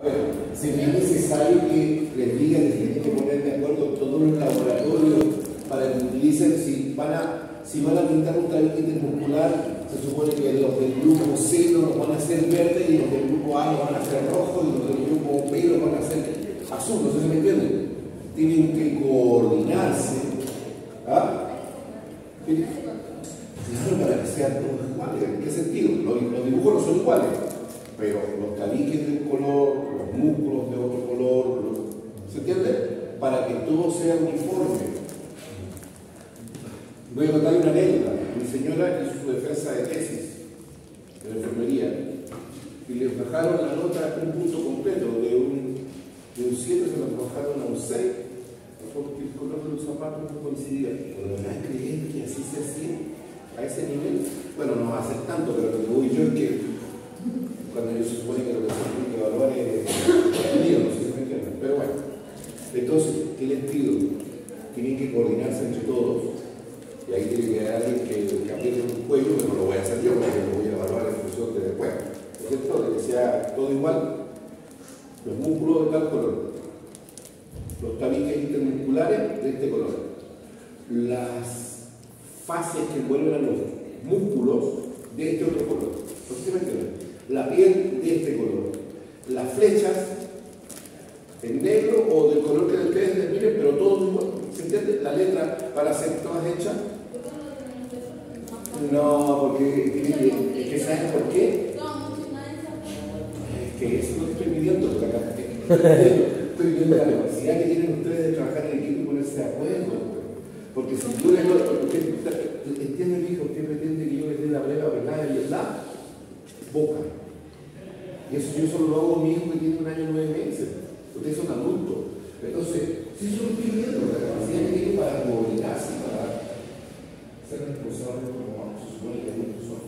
A ver, sería necesario que les digan que tienen que poner de acuerdo todos los laboratorios para que utilicen, si van a pintar un tabique intermuscular, se supone que los del grupo C los van a hacer verde y los del grupo A los van a hacer rojo y los del grupo B los van a hacer azul, no sé si me entienden. Tienen que coordinarse. ¿Ah? Claro, para que sean todos iguales. ¿En qué sentido? Los dibujos no son iguales, pero los tabiques de un color, los músculos de otro color, ¿se entiende? Para que todo sea uniforme. Voy a contarle una anécdota. Mi señora hizo su defensa de tesis en la enfermería y le bajaron la nota un punto completo, de un 7 se lo bajaron a un 6 porque el color de los zapatos no coincidía. ¿Pero no creen que así se hacía a ese nivel? Bueno, no va a ser tanto, pero lo que voy yo es que cuando yo se supone que lo que se tiene que evaluar es el lío, no sé si me entienden. Pero bueno, entonces, ¿qué les pido? Tienen que coordinarse entre todos. Y ahí tiene que haber alguien que apriete un cuello, pero no lo voy a hacer yo, porque lo voy a evaluar en función de después. ¿No es cierto? De que sea todo igual. Los músculos de tal color. Los tabiques intermusculares de este color. Las fases que envuelven a los músculos de este otro color. No sé si me entienden. La piel de este color. Las flechas en negro o del color que ustedes les miren, pero todo igual. ¿Se entiende? La letra para ser todas hechas. No, porque es que ¿saben por qué? Es que eso es lo que estoy midiendo por acá. Estoy viendo la capacidad que tienen ustedes de trabajar en equipo y ponerse de acuerdo. Porque si yo les doy, usted entiende, mi hijo, usted pretende que yo les dé la prueba verdad y la boca. Y eso yo solo lo hago a mi hijo que tiene 1 año y 9 meses. Ustedes son adultos. Entonces, si yo lo estoy viendo, la capacidad que tienen para comunicarse, para ser responsables como se supone que adultos son.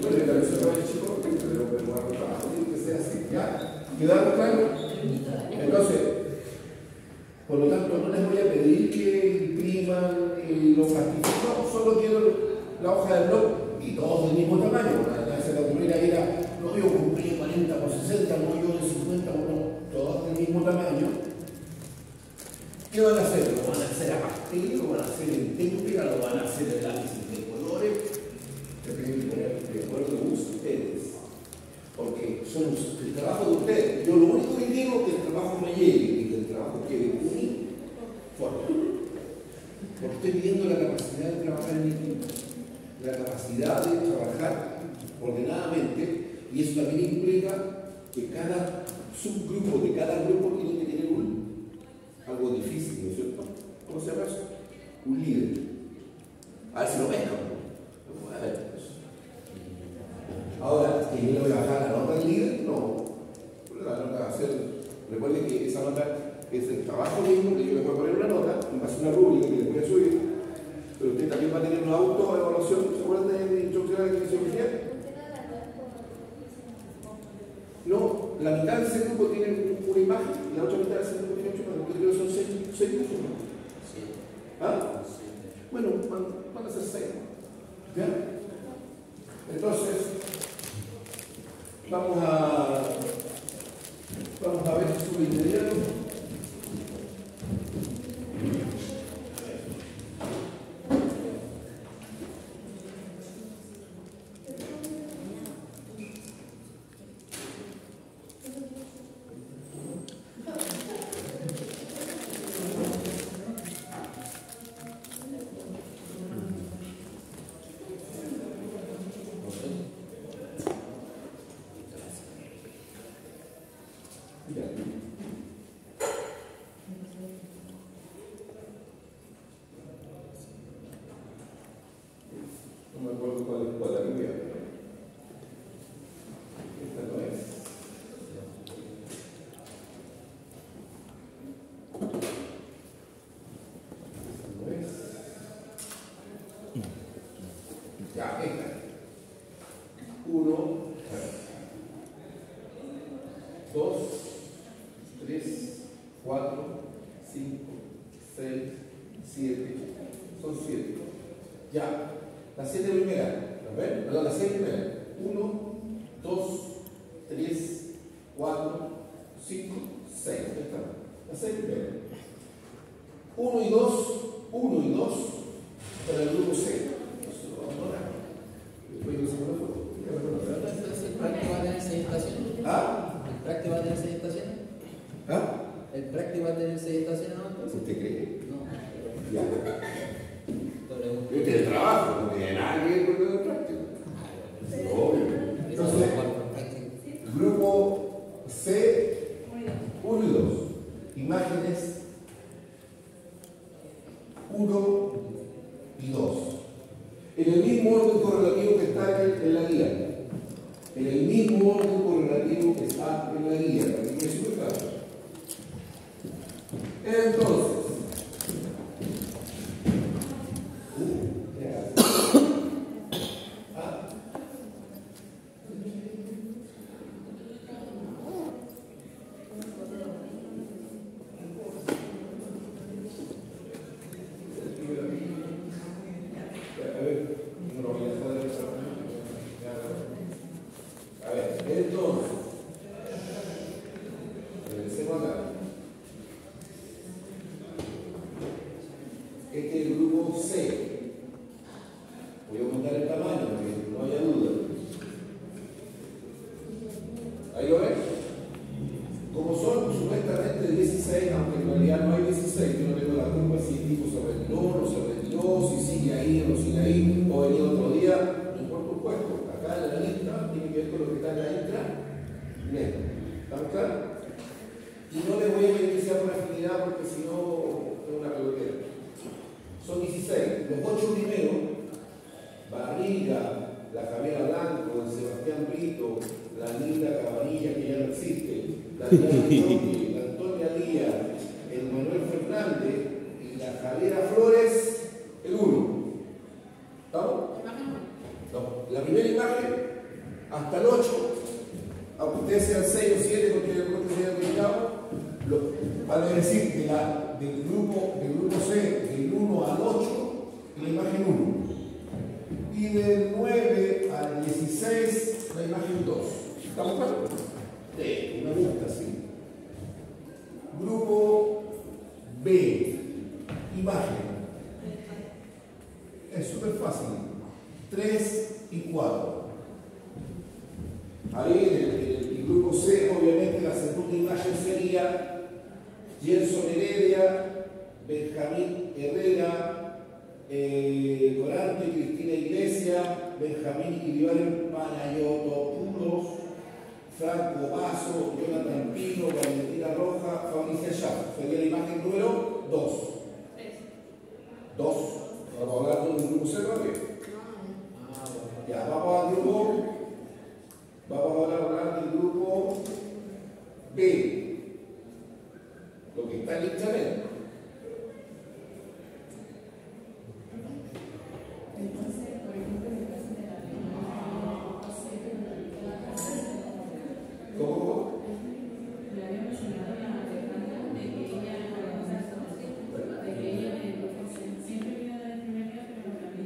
Bueno, la persona va a decir, pero el trabajo tiene que ser así. ¿Ya? ¿Quedaron claro? Entonces, por lo tanto, no les voy a pedir que impriman los artículos. No, solo quiero la hoja del blog y todos del mismo tamaño. Se la primera era, no yo compré 40 por 60, no yo de 50, no, todos del mismo tamaño. ¿Qué van a hacer? ¿Lo van a hacer a pastel? ¿Lo van a hacer en témpera? ¿Lo van a hacer en lápices de colores? Se tienen que poner de acuerdo con ustedes. Porque son el trabajo de ustedes. Yo lo único que digo es que el trabajo me llegue y que el trabajo quede uniforme. Porque estoy pidiendo la capacidad de trabajar en equipo, la capacidad de trabajar ordenadamente, y eso también implica que cada subgrupo de cada grupo tiene que tener algo difícil, ¿no es cierto? ¿Cómo se llama eso? Un líder. A ver si lo pescan. A ver. Ahora, ¿que yo le voy a bajar la nota del líder? No. La nota va a ser. Recuerden que esa nota es el trabajo mismo, que yo les voy a poner una nota, va a ser una rúbrica que les voy a subir, pero usted también va a tener una autoevaluación. ¿Se acuerdan de instrucciones de fisiología? No, la mitad de ese grupo tiene una imagen y la otra mitad de ese grupo tiene 8 imágenes. Yo creo que son 6 grupos. ¿Ah? Bueno, van a ser 6. ¿Ya? Entonces, vamos a ver su inmediato. No me acuerdo cuál es la Biblia. Esta no es. Esta no es. Ya, esta. 1, 2, 3, 4, 5, 6, 7. Son 7. Ya. La 7 primera, ¿la ven? perdón, las 6 primeras. 1, 2, 3, 4, 5, 6. Ahí está. Las 6 primeras. 1 y 2 para el grupo C. Eso lo vamos a dar. Después lo hacemos la foto. ¿El práctico va a tener 6 estaciones? ¿Ah? ¿El práctico va a tener 6 estaciones? ¿Ah? ¿El práctico va a tener 6 estaciones no? Entonces? ¿Usted cree? No. Ya. Doble. Yo tengo el trabajo, no tiene nada que ver con el práctico. Obvio. Entonces, grupo C, 1 y 2. Imágenes 1 y 2. En el mismo orden correlativo que está en la guía. En el mismo orden correlativo que está en la guía. Para que quede súper claro. Entonces, regresemos acá. Este es el grupo C. Voy a aumentar el tamaño para que no haya duda. ¿Ahí lo ven? Como son supuestamente 16, aunque en realidad no hay 16, yo no tengo la culpa si el tipo se retiró, no se retiró, si sigue ahí o no sigue ahí, o venía otro día, no importa un puesto. Acá en la lista tiene que ver con lo que está en la intra. Bien, ¿estamos claros? Y no les voy a pedir que sea por afinidad porque si no es una pelotera. Son 16. Los 8 primeros, Barriga, la Javiera Blanco, el Sebastián Brito, la Nilda Cabanilla, que ya no existe, la Antonia Díaz, el Manuel Fernández y la Javiera Flores, el 1. ¿Estamos? No. La primera imagen, hasta el 8, aunque ustedes sean 6 o 7 porque el corte se haya ubicado, para decir que del grupo C, del 1 al 8, la imagen 1. Y del 9 al 16, la imagen 2. ¿Estamos claros? Sí, me gusta, sí. Grupo B, imagen. Es súper fácil. 3 y 4. Ahí en el grupo C, obviamente, la segunda imagen sería Gerson Heredia, Benjamín Herrera, Dorante, Cristina Iglesias, Benjamín Iribarren Panayotopoulos, Franco Vaso, Jonathan Pino, Valentina Roja, Fabricia Schaff. Sería la imagen número 2. 2. Vamos a hablar con el grupo C también. Ya, vamos a hablar del grupo B. Lo que está en internet. ¿Cómo? Le había mencionado a Alejandra de que ella siempre viene del primer día, pero también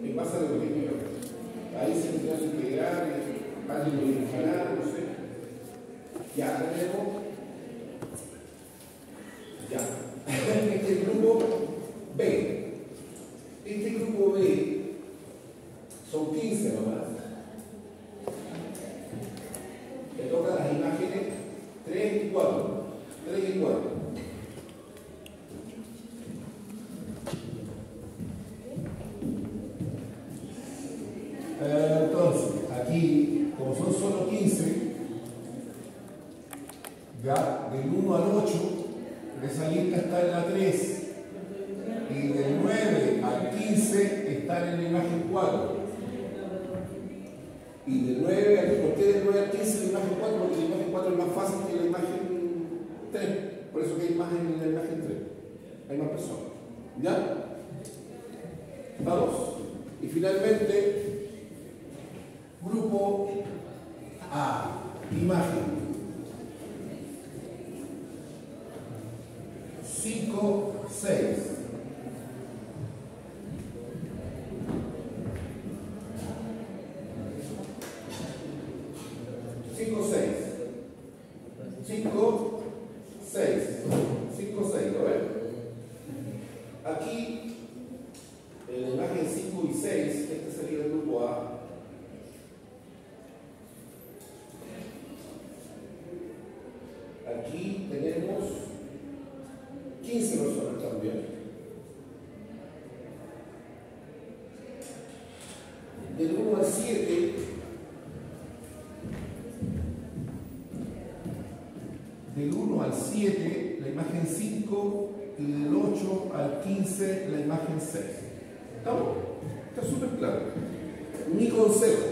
En base a lo que digo yo. Ahí se tendrá que integrar, alguien lo dibujará, no sé. Ya tenemos. Ya. Este grupo B. Este grupo B son 15 nomás. Le tocan las imágenes 3 y 4. 3 y 4. Entonces, aquí, como son solo 15, ya del 1 al 8, esa lista está en la 3. Y del 9 al 15 están en la imagen 4. Y del 9 al, ¿por qué del 9 al 15 la imagen 4? Porque la imagen 4 es más fácil que la imagen 3. Por eso que hay más en la imagen 3. Hay más personas. ¿Ya? Vamos. Y finalmente, grupo A. Imagen. 5, 6. 16, este sería el grupo A. Aquí tenemos 15 personas también. Del 1 al 7, del 1 al 7, la imagen 5, y del 8 al 15, la imagen 6. ¿Estamos? Está súper claro. Mi consejo: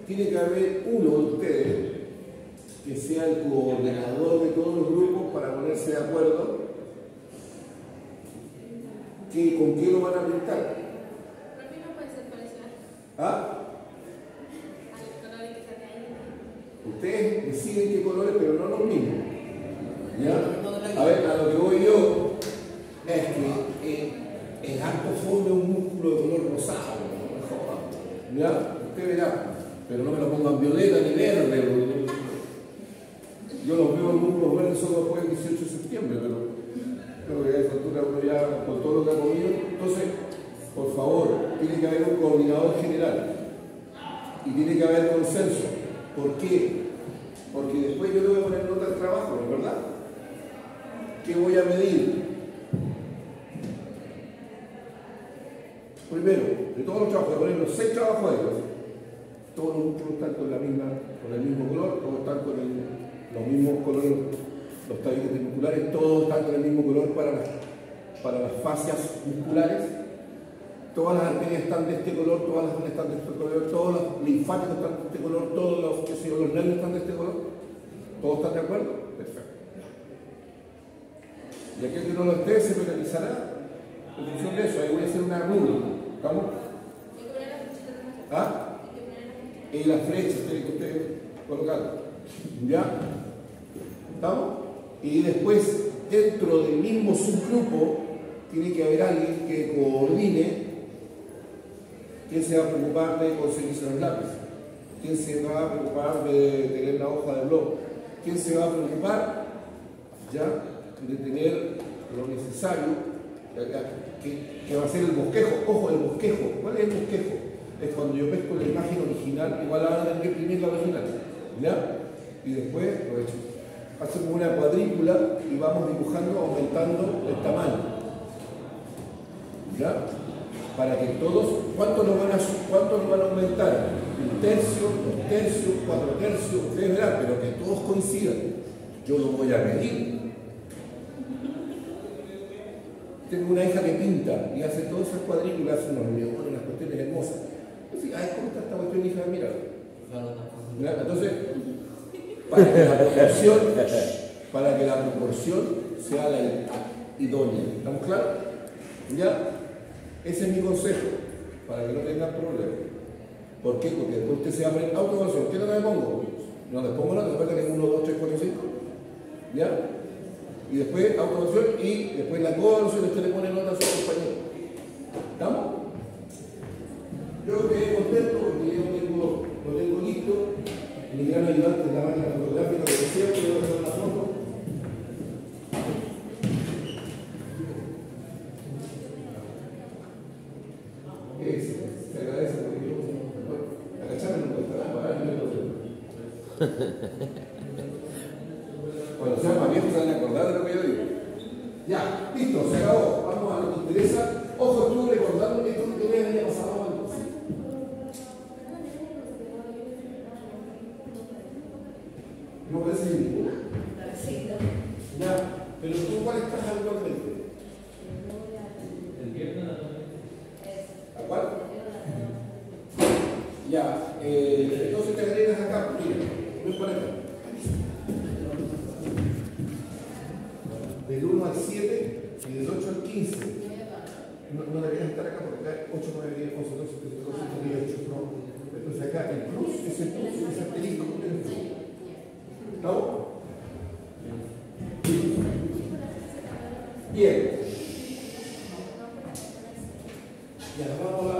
tiene que haber uno de ustedes que sea el coordinador de todos los grupos para ponerse de acuerdo con qué lo van a pintar. ¿Por qué no puede ser coleccionar? ¿Ah? A los colores que salen ahí. Ustedes deciden qué colores, pero no los mismos. ¿Ya? A ver, a lo que voy yo es que el arco forme un músculo de color rosado, no me jodan. ¿Ya? Usted verá, pero no me lo pongan violeta ni verde. Yo los veo en músculos verdes solo después del 18 de septiembre, pero creo que a esa altura uno ya con todo lo que ha comido. Entonces, por favor, tiene que haber un coordinador general y tiene que haber consenso. ¿Por qué? Porque después yo le voy a poner nota al trabajo, ¿no es verdad? ¿Qué voy a medir? Primero, de todos los trabajos, voy a poner los 6 trabajos de ellos. Todos los músculos están con el mismo color, todos están con los mismos colores, los tabiques musculares, todos están con el mismo color para las fascias musculares. Todas las arterias están de este color, todas las venas están de este color, todos los linfáticos están de este color, todos los nervios están de este color. ¿Todos están de acuerdo? Perfecto. Y aquel que no lo esté se penalizará en función de eso. Ahí voy a hacer una rule. ¿Estamos? ¿Ah? Y las flechas tienen que ustedes colocar. ¿Ya? ¿Estamos? Y después, dentro del mismo subgrupo, tiene que haber alguien que coordine quién se va a preocupar de conseguirse los lápices, quién se va a preocupar de tener la hoja de blog, quién se va a preocupar ya de tener lo necesario, que va a ser el bosquejo. Ojo, el bosquejo. ¿Cuál es el bosquejo? Es cuando yo pesco la imagen original, igual la van a tener que imprimir la original, ¿ya? Y después lo he hecho. Hacemos una cuadrícula y vamos dibujando, aumentando el tamaño, ¿ya? Para que todos, ¿cuánto lo van a aumentar? 1 tercio, 2 tercios, 4 tercios, ustedes verán, pero que todos coincidan. Yo lo voy a medir. Tengo una hija que pinta y hace todas esas cuadrículas, hace unos leones, unas cuestiones hermosas. Entonces, ay, ¿cómo está esta cuestión, hija? Mira. ¿Ya? Entonces, para que la proporción sea la idónea. ¿Estamos claros? ¿Ya? Ese es mi consejo, para que no tengan problemas. ¿Por qué? Porque después usted se va a poner autoevaluación. ¿Qué nota me pongo? No les pongo nota, después tengo 1, 2, 3, 4, 5. ¿Ya? Y después autoevaluación y después la coevaluación, usted le pone nota a su compañero. ¿Estamos? Yo quedé contento porque yo lo tengo listo. Mi gran ayudante es la máquina fotográfica, que siempre le voy a hacer una foto. Se agradece porque yo agacharme no cuesta nada, pagar no lo Cuando sean más viejos se van a acordar de lo que yo digo. Ya, listo, se acabó. Vamos a lo que interesa. Ojo, estuve recordando esto que me había pasado antes. No parece ninguna. Ya, pero tú cuál estás actualmente. ¿A cuál? Ya, entonces te agregas acá, mira, ven por acá. Del 1 al 7 y del 8 al 15. No deberías estar acá porque acá 8, 9, 10, 11, 12, 13, 14, 18, ¿no? Entonces acá el plus es el plus, es el asterisco, es el plus. ¿No? Bien. Ya, vamos a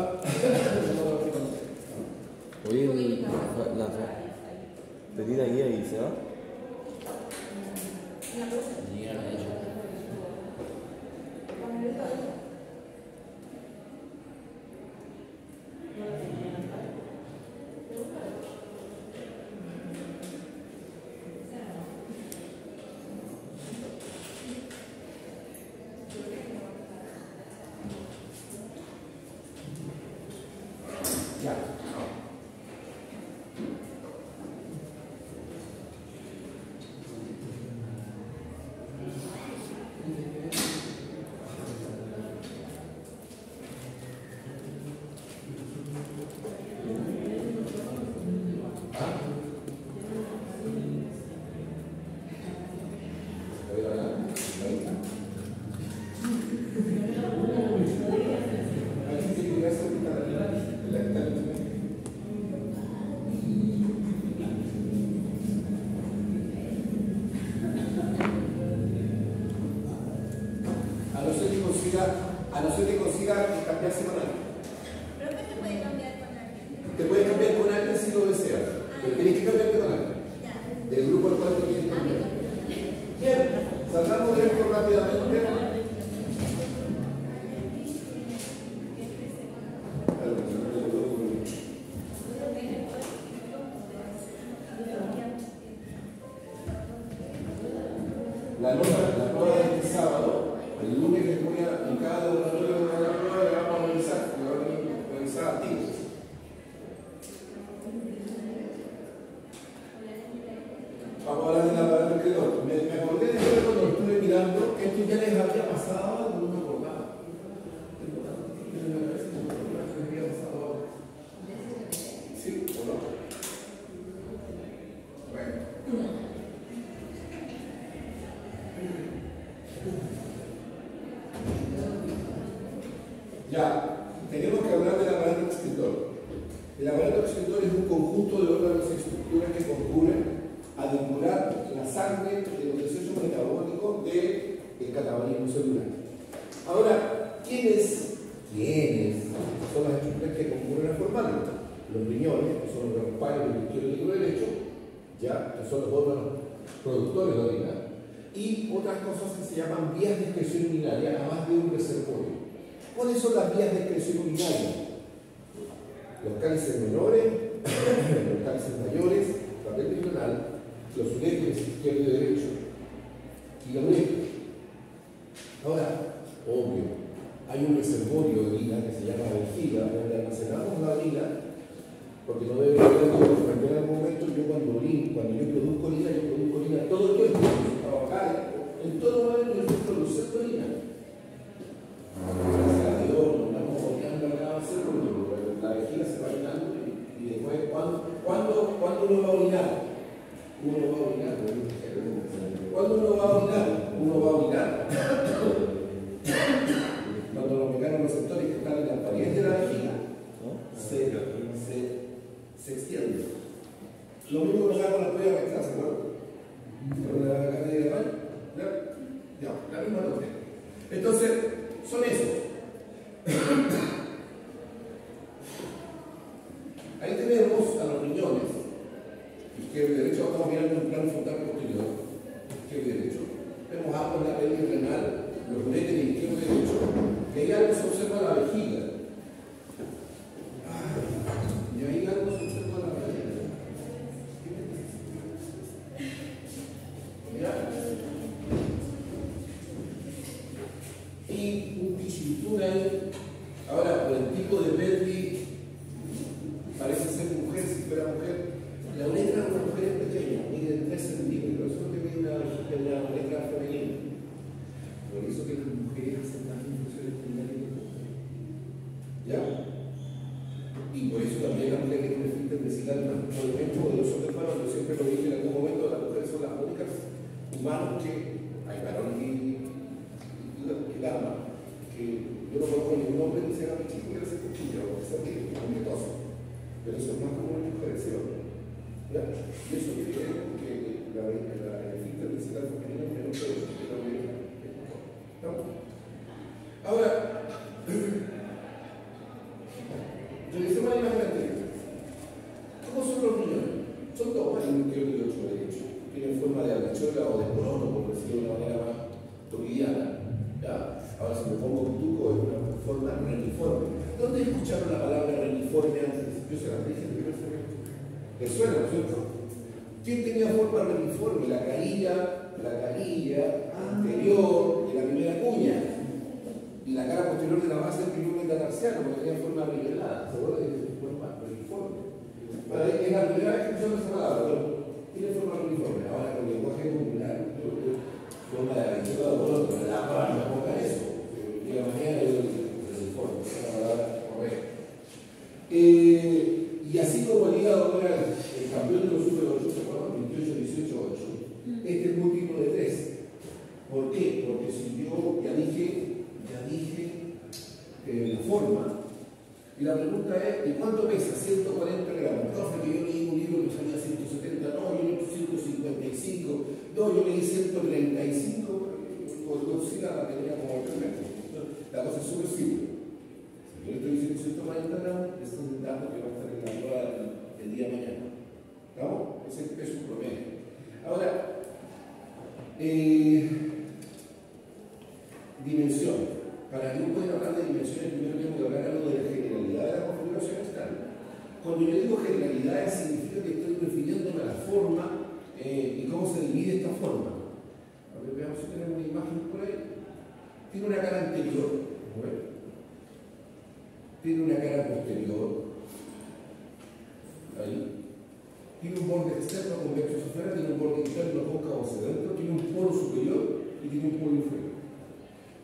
Oye, la pedida guía y se va. Ya. A no ser que consiga cambiarse con alguien. Creo que se puede cambiar con alguien. Te puedes cambiar con alguien si lo deseas, pero tienes que cambiarte con alguien. Ya. Del grupo al cual te quieres cambiar. Bien, salgamos de esto rápidamente. La prueba de este sábado, el lunes les voy a, en cada laboratorio de la prueba le vamos a revisar activos. Vamos a hablar de la palabra del creador. Me acordé de esto cuando lo estuve mirando, esto ya les había pasado, no me acordaba. ¿Sí o no? Bueno. Ya, tenemos que hablar del aparato excretor. El aparato excretor es un conjunto de órganos y estructuras que concurren a depurar la sangre de los desechos metabólicos del catabolismo celular. Ahora, ¿quiénes son las estructuras que concurren a formarlo? Los riñones, que son los respaldos del izquierdo y derecho, ya, que son los órganos productores de orina, y otras cosas que se llaman vías de excreción urinaria, además de un reservorio. ¿Cuáles son las vías de excreción urinaria? Los cálices menores, los cálices mayores, papel perineal, los uréteres izquierdo y derecho, y la uretra. Ahora, obvio, hay un reservorio de orina que se llama vejiga, donde almacenamos la orina, porque no debe haber todo, porque en algún momento yo cuando yo produzco orina todo el tiempo, trabajar, en todo momento yo estoy produciendo orina. La vejiga se va llenando y después, ¿cuándo uno va a orinar? Uno va a orinar. ¿Cuándo uno va a orinar? Uno va a orinar cuando los mecanorreceptores que están en la pared de la vejiga se extienden. Lo mismo que nos da con la prueba rectal, ¿se acuerdan? Con la cadena de baño. Ya, la misma tónica. Entonces, son esos. Ahí tenemos a los riñones, izquierdo y derecho. Estamos mirando un plano frontal posterior, izquierdo y derecho. Vemos ambos en la pelvis renal, los uréteres izquierdo y derecho, que ahí algo se observa la vejiga. Y ahí algo se observa la vejiga. ¿Ya? Y un pichitura ahí. Ahora, por el tipo de pelvis, parece ser mujer, si fuera mujer. La uretra de una mujer es pequeña, mide 3 centímetros, eso es lo que mide una uretra femenina. Por eso que las mujeres hacen más infusiones primarias. ¿Ya? Y por eso también la mujer tiene un esfínter vesical más poderoso que el varón. Yo siempre lo dije en algún momento, las mujeres son las únicas humanos que hay varones y damas, que yo no conozco ningún hombre que se haga pichito que hace cuchillo, porque se ríe, porque tosa. Pero eso es más común en mujeres, ¿sí o no? ¿Ya? Y eso quiere decir que el esfínter vesical femenino es menos poderoso que la mujer. ¿No? Ahora, revisemos la imagen anterior. ¿Cómo son los riñones? Son dos, hay un izquierdo y otro derecho. Tienen forma de habichuela o de poroto, por decirlo de una manera más cotidiana. ¿Ya? Ahora, si me pongo pituco, es una forma reniforme. ¿Dónde escucharon la palabra reniforme antes? Yo se las dije en el primer semestre. ¿Les suena, no es cierto? ¿Quién tenía forma reniforme? La carilla anterior de la primera cuña y la cara posterior de la base del primer metatarsiano. marciano, porque tenía forma nivelada, se vuelve de forma uniforme. Bueno, es la primera vez que usamos esa palabra, pero tiene forma uniforme. Ahora con el lenguaje popular, forma de la izquierda o otro, la palabra no ponga eso. Y la mañana es el uniforme, es la palabra correcta. Y así como el hígado era el campeón de los Super 8, ¿se acuerdan? 28, 18, 8. Este es múltiplo de 3. ¿Por qué? Porque si yo ya dije la forma, y la pregunta es, ¿y cuánto pesa? 140 gramos. Profe, que yo leí un libro que salía 170, no, yo leí 155, no, yo leí 135, por si la tenía como 3 metros. La cosa es súper simple. Si yo le estoy diciendo 140 gramos, es un dato que va a estar en la prueba el día de mañana. ¿Estamos? Ese es un promedio. Ahora, dimensión. Para que uno pueda hablar de dimensiones, primero tengo que hablar algo de la generalidad de la configuración externa. Cuando yo digo generalidades, significa que estoy refiriéndome a la forma y cómo se divide esta forma. A ver, veamos si tenemos una imagen por ahí. Tiene una cara anterior, ¿no? Tiene una cara posterior, ahí. Tiene un borde externo convexo hacia afuera, tiene un borde interno cóncavo hacia adentro, tiene un polo superior y tiene un polo inferior.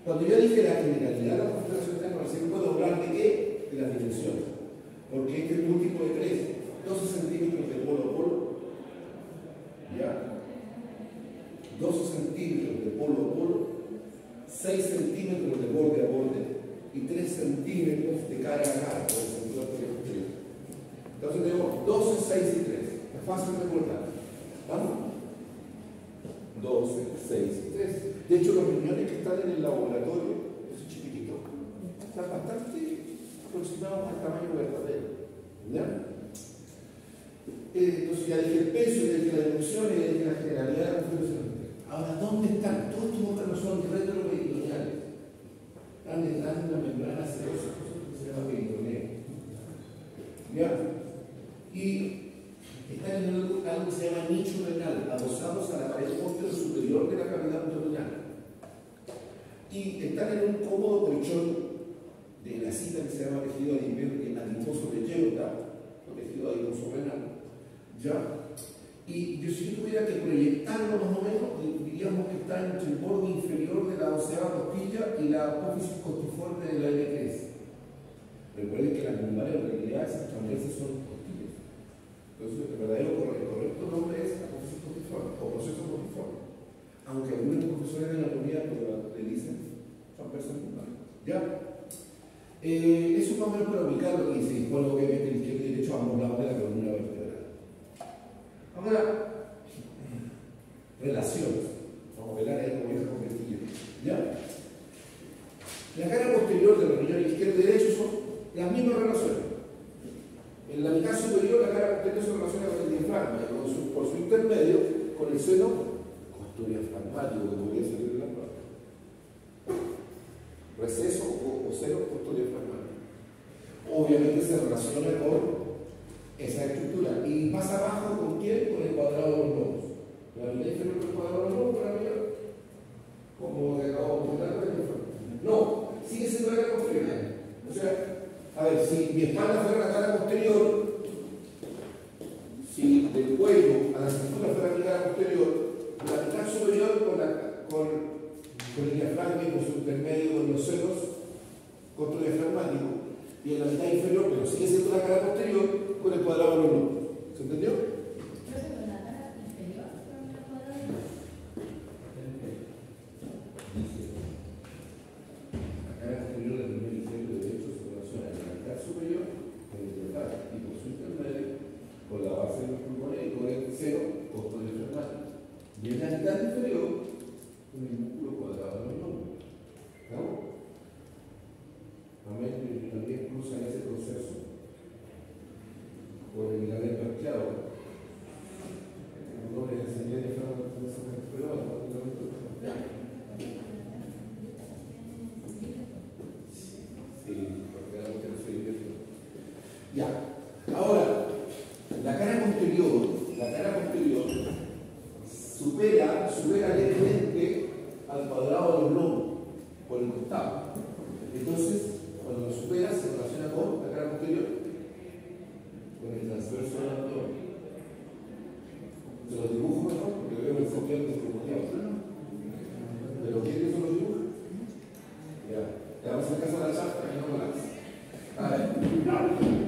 Cuando yo dije la generalidad de la configuración externa, ¿sí puedo hablar de qué? De las dimensiones. Porque este es múltiplo de 3, 12 centímetros de polo a polo, ¿ya? 12 centímetros de polo a polo, 6 centímetros de borde a borde y 3 centímetros de cara a cara, por el sentido anterior. Entonces tenemos 12, 6 y 3. Es fácil de recordar. ¿Vamos? 12, 6 y 3. De hecho, los riñones que están en el laboratorio, ese chiquitito, están bastante aproximados al tamaño verdadero. ¿Ya? Entonces ya dije el peso, ya dije la dimensión, ya dije la generalidad de la configuración. Ahora, ¿dónde están? Todos estos órganos son retroperitoneales. Están detrás de una membrana serosa, que se llama peritoneo. ¿Ya? Y están en algo que se llama nicho renal, adosados a la pared posterior superior de la cavidad abdominal. Y están en un cómodo colchón de la cita que se llama tejido adiposo de Yelta, o tejido adiposo renal. ¿Ya? Y yo, si yo tuviera que proyectarlo más o menos, diríamos que está entre el borde inferior de la doceava costilla y la apófisis costiforme de la L3. Recuerden que las lumbares en realidad esas transversas son costillas. Entonces, el correcto nombre es apófisis costiforme o proceso costiforme. Aunque algunos profesores de anatomía le dicen transversas lumbares. ¿Ya? Eso más o menos para ubicar lo que dice, bueno, obviamente el izquierdo y derecho a ambos lados de la columna vertebral. Ahora, relaciones. Vamos a ver ahí como vieja convertida. ¿Ya? La cara posterior de los riñones izquierdo y derecho son las mismas relaciones. En la mitad superior, la cara posterior se relaciona con el diafragma y por su intermedio con el seno costodiafragmático, que podría salir de la parte. Receso o seno costodiafragmático. Obviamente se relaciona con esa estructura. Y más abajo, ¿con quién? Con el cuadrado de los lobos. La mitad inferior del cuadrado de los lobos, para mí, como que acabo de comentar, no, sigue siendo la cara posterior. O sea, a ver, si mi espalda fuera la cara posterior, si del cuello a la cintura fuera mi cara posterior, la mitad superior con el diafragma y con su intermedio con los senos costodiafragmáticos, y en la mitad inferior, pero sigue siendo la cara posterior, con el cuadrado de los lobos. ¿Se entendió? La cara inferior con el cuadrado de los lobos. La cara posterior del primer izquierdo derecho se relaciona en la mitad superior con el diafragma y por su intermedio con la base de los pulmones y con el seno costodiafragmático. Y en la mitad inferior con el músculo cuadrado de los lobos. ¿Estamos? También cruzan ese proceso por el ligamento arqueado. No les enseñé de forma pero sí, porque la mujer se divierte. Ya. Ahora, la cara posterior supera levemente al cuadrado de los lomos por el costado. Entonces, cuando lo supera, se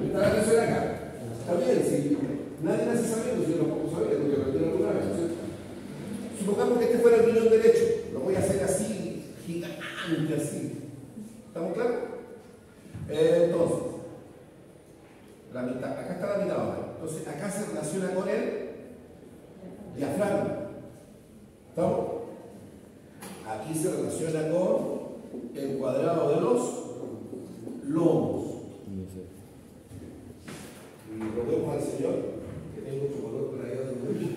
Está la canción acá. Está bien, si nadie nace sabiendo, si yo tampoco sabía, porque aprendí alguna vez, ¿no es cierto? Supongamos que este fuera el riñón derecho. Lo voy a hacer así, gigante, así. ¿Estamos claros? Entonces, la mitad, acá está la mitad ahora. Entonces, acá se relaciona con el diafragma. ¿Estamos? Aquí se relaciona con el cuadrado de los lomos. Y lo vemos al señor, que tiene mucho color por ahí donde vive.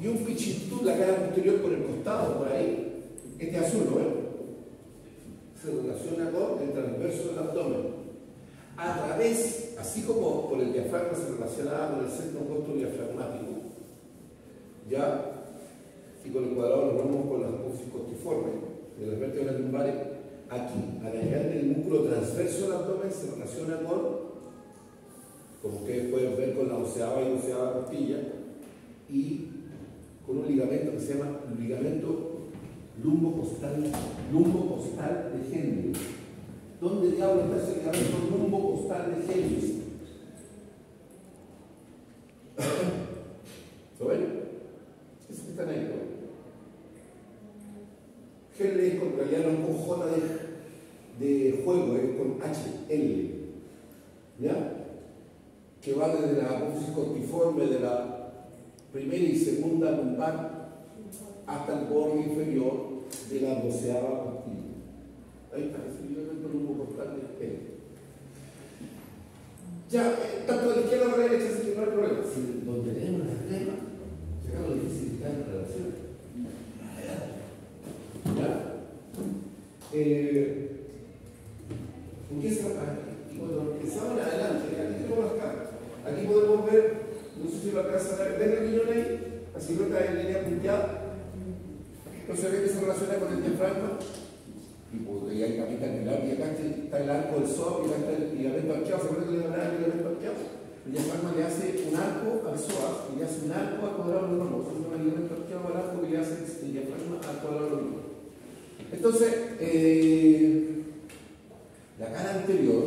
Y un pichitud, la cara posterior por el costado, por ahí. Este azul, ¿no ven? Se relaciona con el transverso del abdomen. A través, así como por el diafragma se relacionaba con el centro opuesto diafragmático, ¿ya? Y con el cuadrado nos vamos con las apófisis costiformes de las vértebras lumbares. Aquí, a la llegar del músculo transverso del abdomen, se relaciona con, como ustedes pueden ver, con la onceava y doceava costilla, y con un ligamento que se llama ligamento lumbocostal de Henry. ¿Dónde diablos está ese ligamento lumbocostal de Henry? ¿Lo ven? Esos que están ahí, ¿no? Henry es con realidad no es con J de juego, es con HL. ¿Ya? Que va desde la apófisis costiforme de la primera y segunda lumbar hasta el borde inferior de la doceava costilla. Ahí está, ese ligamento lumbocostal de Henry. Ya, tanto de la izquierda para la derecha, así que no hay problema. Si donde tenemos la crema, se acaba lo difícil de estar en relación. ¿Ya? Empieza aquí. Y cuando empezamos en adelante, aquí tenemos las caras. Aquí podemos ver, no sé si lo alcanzan a ver, ¿ven el riñón ahí? La silueta en línea punteada. Entonces ve que se relaciona con el diafragma. Y pues ahí hay capita angular, y acá está el arco del psoas, y acá está el ligamento arqueado. ¿Se acuerdan que le llaman el ligamento arqueado? El diafragma le hace un arco al psoas y le hace un arco al cuadrado del lomo. Se llama el ligamento arqueado al arco que le hace el diafragma al cuadrado del lomo. Entonces, la cara anterior,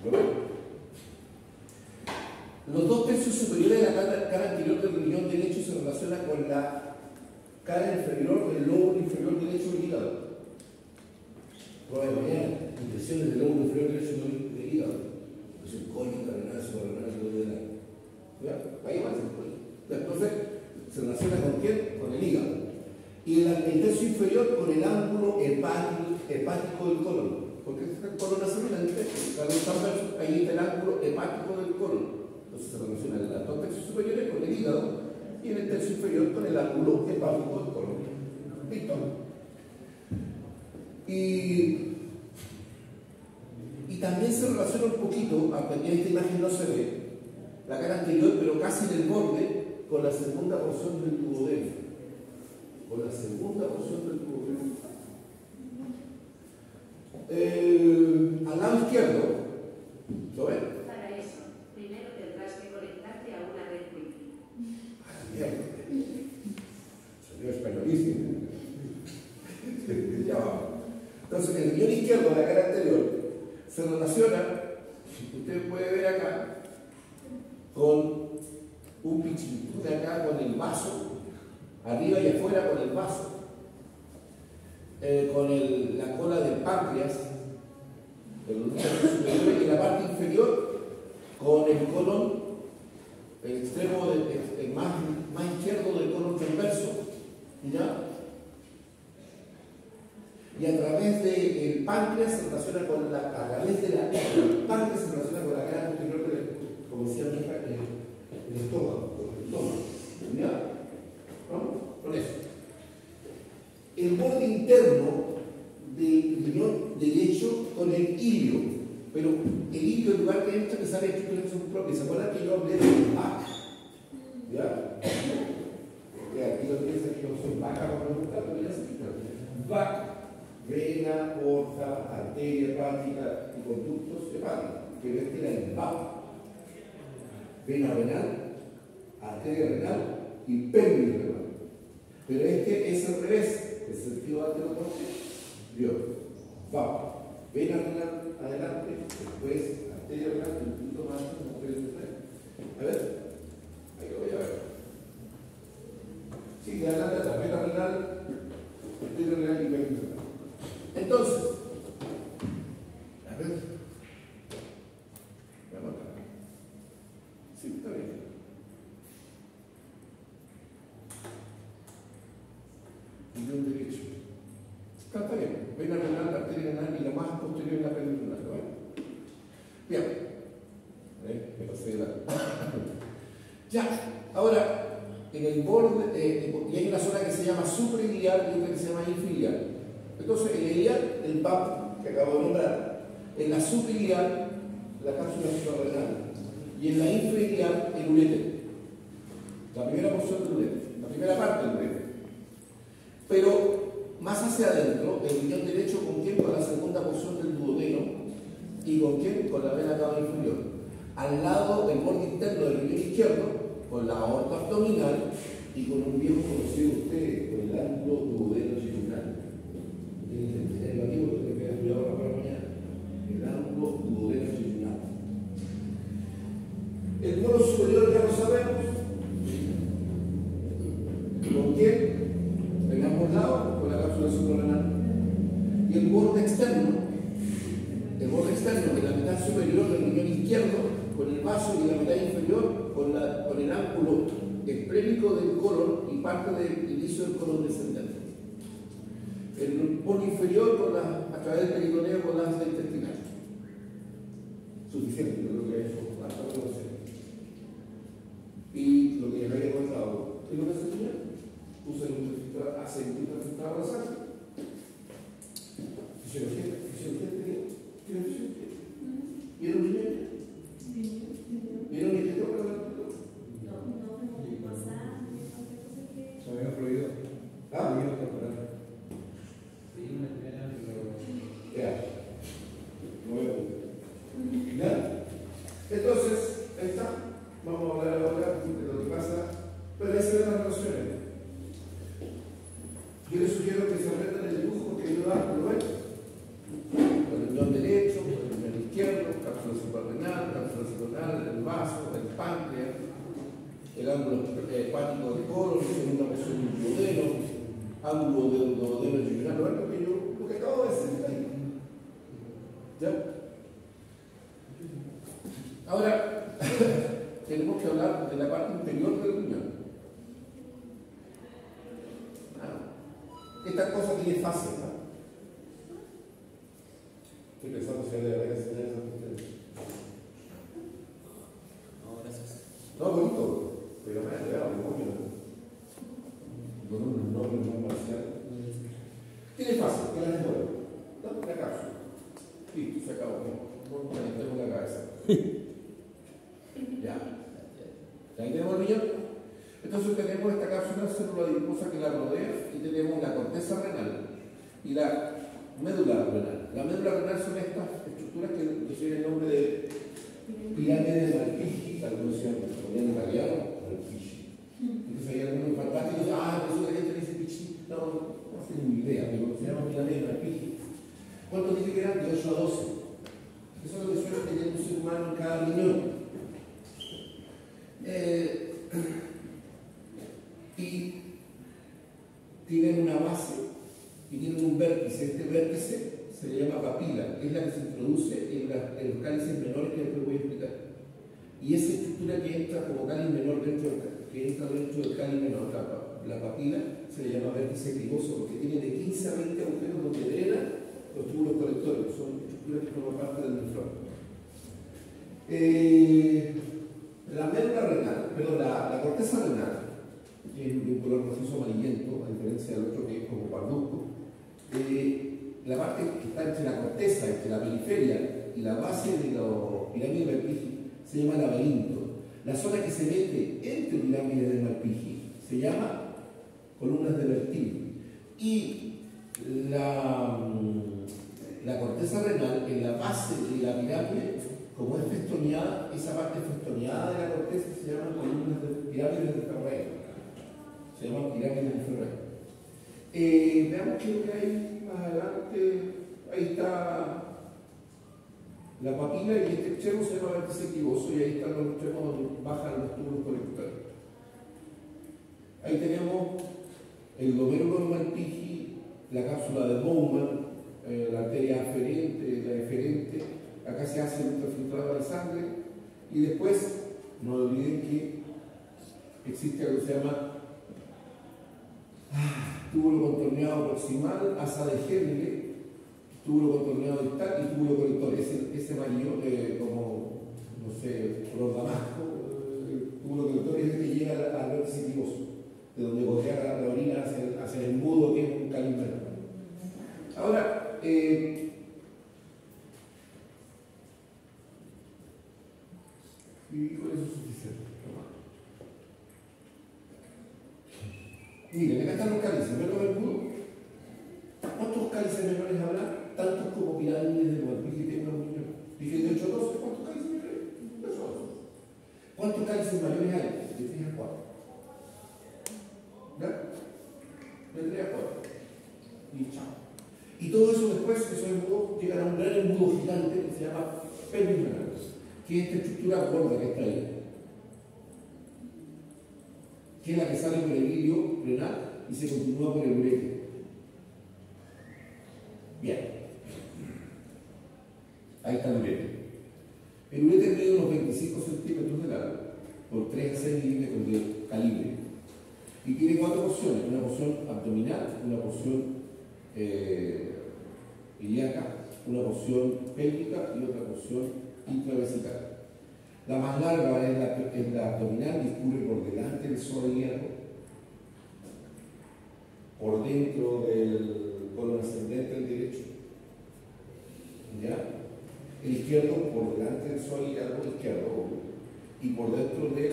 ¿lo ven? Los 2 tercios superiores de la cara anterior del riñón derecho se relacionan con la cara inferior del lóbulo inferior derecho del hígado. Prueba de mañana, impresiones del lóbulo inferior derecho del hígado. Entonces, cólica, renal, subarrenal, duodenal. ¿Ya? Ahí va a ser cólica. Entonces, se relaciona con quién? Con el hígado. Y el tercio inferior con el ángulo hepático del colon. Porque el colon hace el transverso, ahí está el ángulo hepático del colon. Entonces se relaciona en los 2 tercios superiores con el hígado y en el tercio inferior con el ángulo hepático del colon. ¿Listo? Y también se relaciona un poquito, aunque en esta imagen no se ve, la cara anterior, pero casi en el borde, con la segunda porción del duodeno. Con la segunda porción del duodeno. Al lado izquierdo, ¿lo ven? Para eso, primero tendrás que conectarte a una red wifi. Mierda. Salió españolísimo. Ya vamos. Entonces, el riñón izquierdo de la cara anterior se relaciona, usted puede ver acá, con un pichito de acá con el vaso, arriba y afuera con el vaso, con la cola del páncreas, y en la parte inferior con el colon, el extremo más izquierdo del colon transverso, ¿ya? Y a través del páncreas se relaciona con el páncreas se relaciona con la cara posterior como decía el estómago, ¿ya? ¿No? Con eso. El borde interno del riñón derecho con el ilio, pero el ilio en lugar de esto que sale de su propia. ¿Se acuerdan que yo hablé de VAC? ¿Ya? Aquí lo piensa que yo soy vaca para preguntar, pero ya se quita. VAC, vena, aorta, arteria hepática y conductos hepáticos, que vertebra en VAC. Vena renal, arteria renal y péndulo renal. Pero este es al revés, el sentido anterior. Vamos, vena renal adelante, después arteria renal, un poquito más, a ver, ahí lo voy a ver. Sí, de adelante la vena renal, arteria renal y vena renal. Entonces, a ver, vamos acá. Sí, está bien. Guión derecho. Está bien. Vena renal, arteria renal y la más posterior es la vena renal. ¿Vale? Bien. Me pasé la. Ya. Ahora, en el borde, y hay una zona que se llama suprailiar y otra que se llama infrailiar. Entonces, en el iliar, el PAP que acabo de nombrar. En la suprailiar, la cápsula suprarrenal. Y en la infrailiar, el uréter. La primera porción del uréter. La primera parte del uréter. Pero más hacia adentro, el riñón derecho, ¿con quién? Con la segunda porción del duodeno. ¿Y con quién? Con la vena cava inferior. Al lado del borde interno del riñón izquierdo, con la aorta abdominal y con un viejo conocido de ustedes, con el ángulo duodeno jejunal. Tienen que tenerlo aquí porque tienen que estudiarlo para mañana. El ángulo duodeno jejunal. El muro superior ya lo sabemos. ¿Con quién? En ambos lados, con la cápsula suprarrenal. Y el borde externo, en la mitad superior del riñón izquierdo, con el vaso y la mitad inferior, con el ángulo esplénico del colon y parte del inicio del colon descendente. El borde inferior a través del peritoneo con la asa intestinal. Suficiente, yo creo que eso hasta lo sé. Y lo que les había comentado, ¿qué es lo que se tenía? Usa el aceitito filtrado de sangre. Fisiología, ¿tiene fisiología? ¿Vieron mi niña? ¿Vieron mi niña? Se había fluido. ¿Ah? Fluido corporal. Ya. Muy bien. ¿Ya? Entonces, ahí está. Vamos a hablar ahora de lo que pasa. Pero ahí se ven las relaciones. Yo les sugiero que se aprendan el dibujo que yo lo ven. El riñón derecho, el riñón izquierdo, cápsula suprarrenal, cápsula suprarrenal, el vaso, el páncreas, el ángulo hepático del colon, segunda porción del duodeno, ángulo del duodeno jejunal, lo que acabo de decir ahí. ¿Ya? Ahora, tenemos que hablar de la parte interior del riñón. Esta cosa tiene fases, ¿no? Estoy pensando si hay de enseñar eso a ustedes. No, gracias. No, bonito, pero me ha llegado, con un nombre muy marcial. Tiene fases, que las desnuevo. ¿No? La cápsula. Listo, se acabó. No calentemos la cabeza. Ya. ¿Ya tenemos el riñón? Entonces tenemos esta cápsula célula adiposa que la rodea y tenemos la corteza renal y la médula renal. La médula renal son estas estructuras que reciben el nombre de pirámide de Malpighi, tal como decían en italiano, Malpighi. Entonces hay algunos fantásticos, eso de gente dice Pichi, no tienen ni idea, pero se llama pirámide de Malpighi. ¿Cuántos dije que eran? De 8 a 12. Eso es lo que suele tener un ser humano en cada riñón. Y tienen una base y tienen un vértice. Este vértice se le llama papila, que es la que se introduce en los cálices menores que después voy a explicar. Y esa estructura que entra como cáliz menor dentro del cáliz menor, la papila, se le llama vértice criboso porque tiene de 15 a 20 agujeros donde drenan los túbulos colectores, son estructuras que forman parte del nefrón. La médula renal, perdón, la corteza renal, que es de un color rojizo amarillento, a diferencia del otro que es como parduzco, la parte que está entre la corteza, entre la periferia y la base de la pirámide de Malpighi se llama laberinto. La zona que se mete entre pirámides de Malpighi se llama columnas de Bertini. Y la corteza renal, en la base de la pirámide, como es festoneada, esa parte festoneada de la corteza se llama columnas de pirámides de Ferrari. Se llaman pirámides de Ferrari. Veamos qué es lo que hay más adelante. Ahí está la papila y este extremo se llama vértice equivoso y ahí están los extremos donde bajan los tubos colectores. Ahí tenemos el glomérulo normal Pigi, la cápsula de Bowman, la arteria aferente, la eferente. Acá se hace el ultrafiltrado de sangre y después no olviden que existe algo que se llama túbulo contorneado proximal, asa de Henle, túbulo contorneado distal y túbulo colector. Ese amarillo, como, no sé, color damasco, el túbulo colector es el que llega al vértice equivoso, de donde gotea la orina hacia el embudo, que es un calimero. Ahora, y con eso es suficiente. Miren, acá están los cálices, ¿ven los embudos? ¿Cuántos cálices menores habrá? Tantos como pirámides de Noé. Dije que unos millones. Dije de 8 a 12, ¿cuántos cálices menores? De 8 a 12. ¿Cuántos cálices mayores hay? De 3 a 4. ¿Verdad? De 3 a 4. Y chao. Y todo eso después, esos embudos llegan a un gran embudo gigante que se llama pelvis renal, que es esta estructura gorda que está ahí, que es la que sale por el hilio renal y se continúa por el uretre. Bien. Ahí está el uretre. El uretre mide unos 25 centímetros de largo por 3 a 6 milímetros de calibre y tiene 4 porciones: una porción abdominal, una porción ilíaca, una porción pélvica y otra porción intravesical. La más larga es la abdominal, discurre por delante del suelo ilíaco, por dentro del colon ascendente del derecho, ¿ya? El izquierdo por delante del suelo ilíaco izquierdo, y por dentro del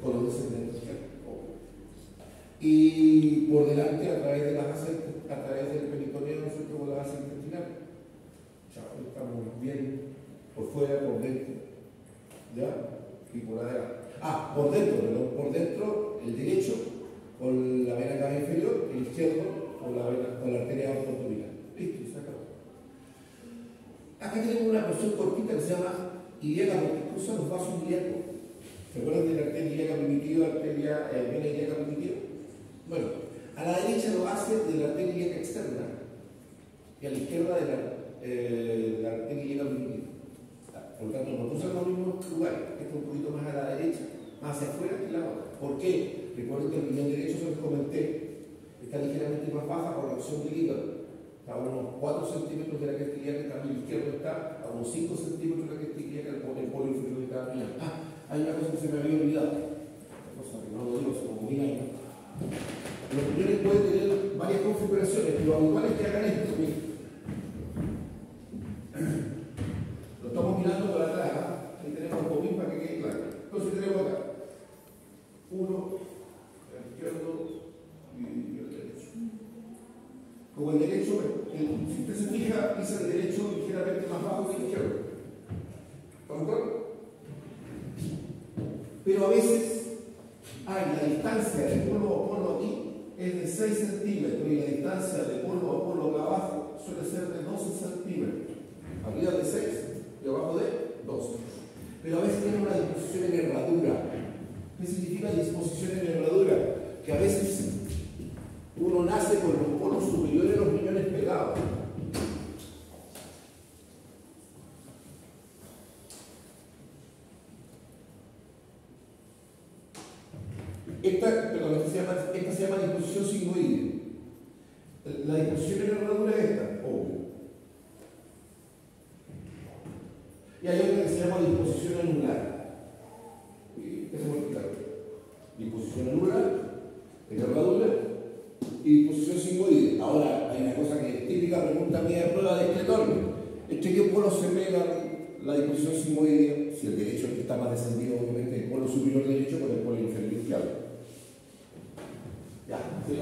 colon descendente izquierdo, y por delante a través de las asas, a través del peritoneo, nosotros con las asas intestinales. Chao, estamos bien por fuera, por dentro, ¿ya? Y por adelante. Por dentro, perdón, por dentro el derecho con la vena cava inferior, el izquierdo con la arteria aortoabdominal. Listo, se acabó. Acá tenemos una porción cortita que se llama ilíaca, porque cruza los vasos ilíacos. ¿Se acuerdan de la arteria ilíaca primitiva, vena ilíaca primitiva? Bueno, a la derecha lo hace de la arteria ilíaca externa y a la izquierda de la arteria ilíaca primitiva. Por lo tanto, no cruzan los mismos lugares. Esto un poquito más a la derecha, más hacia afuera que la otra. ¿Por qué? Recuerden que el riñón derecho, se los comenté, está ligeramente más baja por la acción del hígado. Está a unos 4 centímetros de la cresta ilíaca, el cambio izquierdo está a unos 5 centímetros de la cresta ilíaca, el polo inferior de cada riñón. Hay una cosa que se me había olvidado. Una cosa que no lo digo, hace como 1000 años. Los riñones pueden tener varias configuraciones, pero lo habitual es que hagan esto. Miren. Lo estamos mirando por atrás. Ahí tenemos un poquito para que quede claro. Entonces tenemos acá uno, el izquierdo y el derecho. Como el derecho, si usted se fija, dice el derecho ligeramente más bajo que el izquierdo. ¿Estamos claros? Pero a veces la distancia de polo a polo aquí es de 6 centímetros y la distancia de polo a polo acá abajo suele ser de 12 centímetros. Arriba de 6 y abajo de 12. Pero a veces tiene una disposición en herradura. ¿Qué significa disposición en herradura? Que a veces uno nace con los polos superiores de los riñones pegados. Esta se llama disposición sigmoide. La disposición en herradura es esta, obvio. Y hay otra que se llama disposición anular. Eso es muy claro. Disposición anular, en herradura, y disposición sigmoide. Ahora, hay una cosa que es típica pregunta mía de prueba de escritorio. ¿Entre qué polos se pega la disposición sigmoide? Si el derecho es el que está más descendido, obviamente, el polo superior derecho con el polo inferior izquierdo. Ya, sí.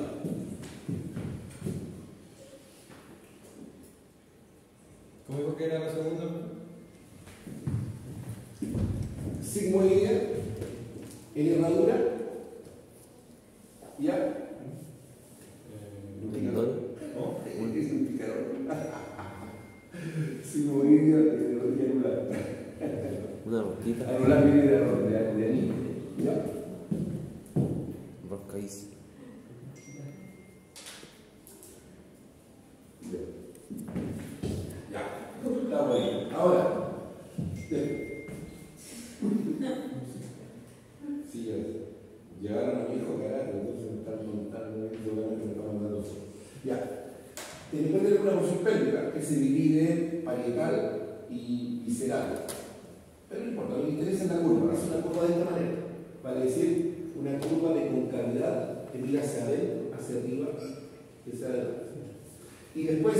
¿Cómo dijo que era la segunda? Sigmoide en herradura. ¿Ya? ¿En Sí, Bolivia de rodilla anular. Una rosquita. Anular viene de anillo. ¿Ya? Roscaíz. Ya. Está bueno. Ahora. Sí, llegaron a mi hijo carajo, entonces me están contando que me están mandando. Ya. Después tenemos una porción pélvica que se divide en parietal y visceral. Pero no importa, lo que interesa es la curva. Hace una curva de esta manera. Vale decir, una curva de concavidad que mira hacia adentro, hacia arriba, hacia adelante. Y después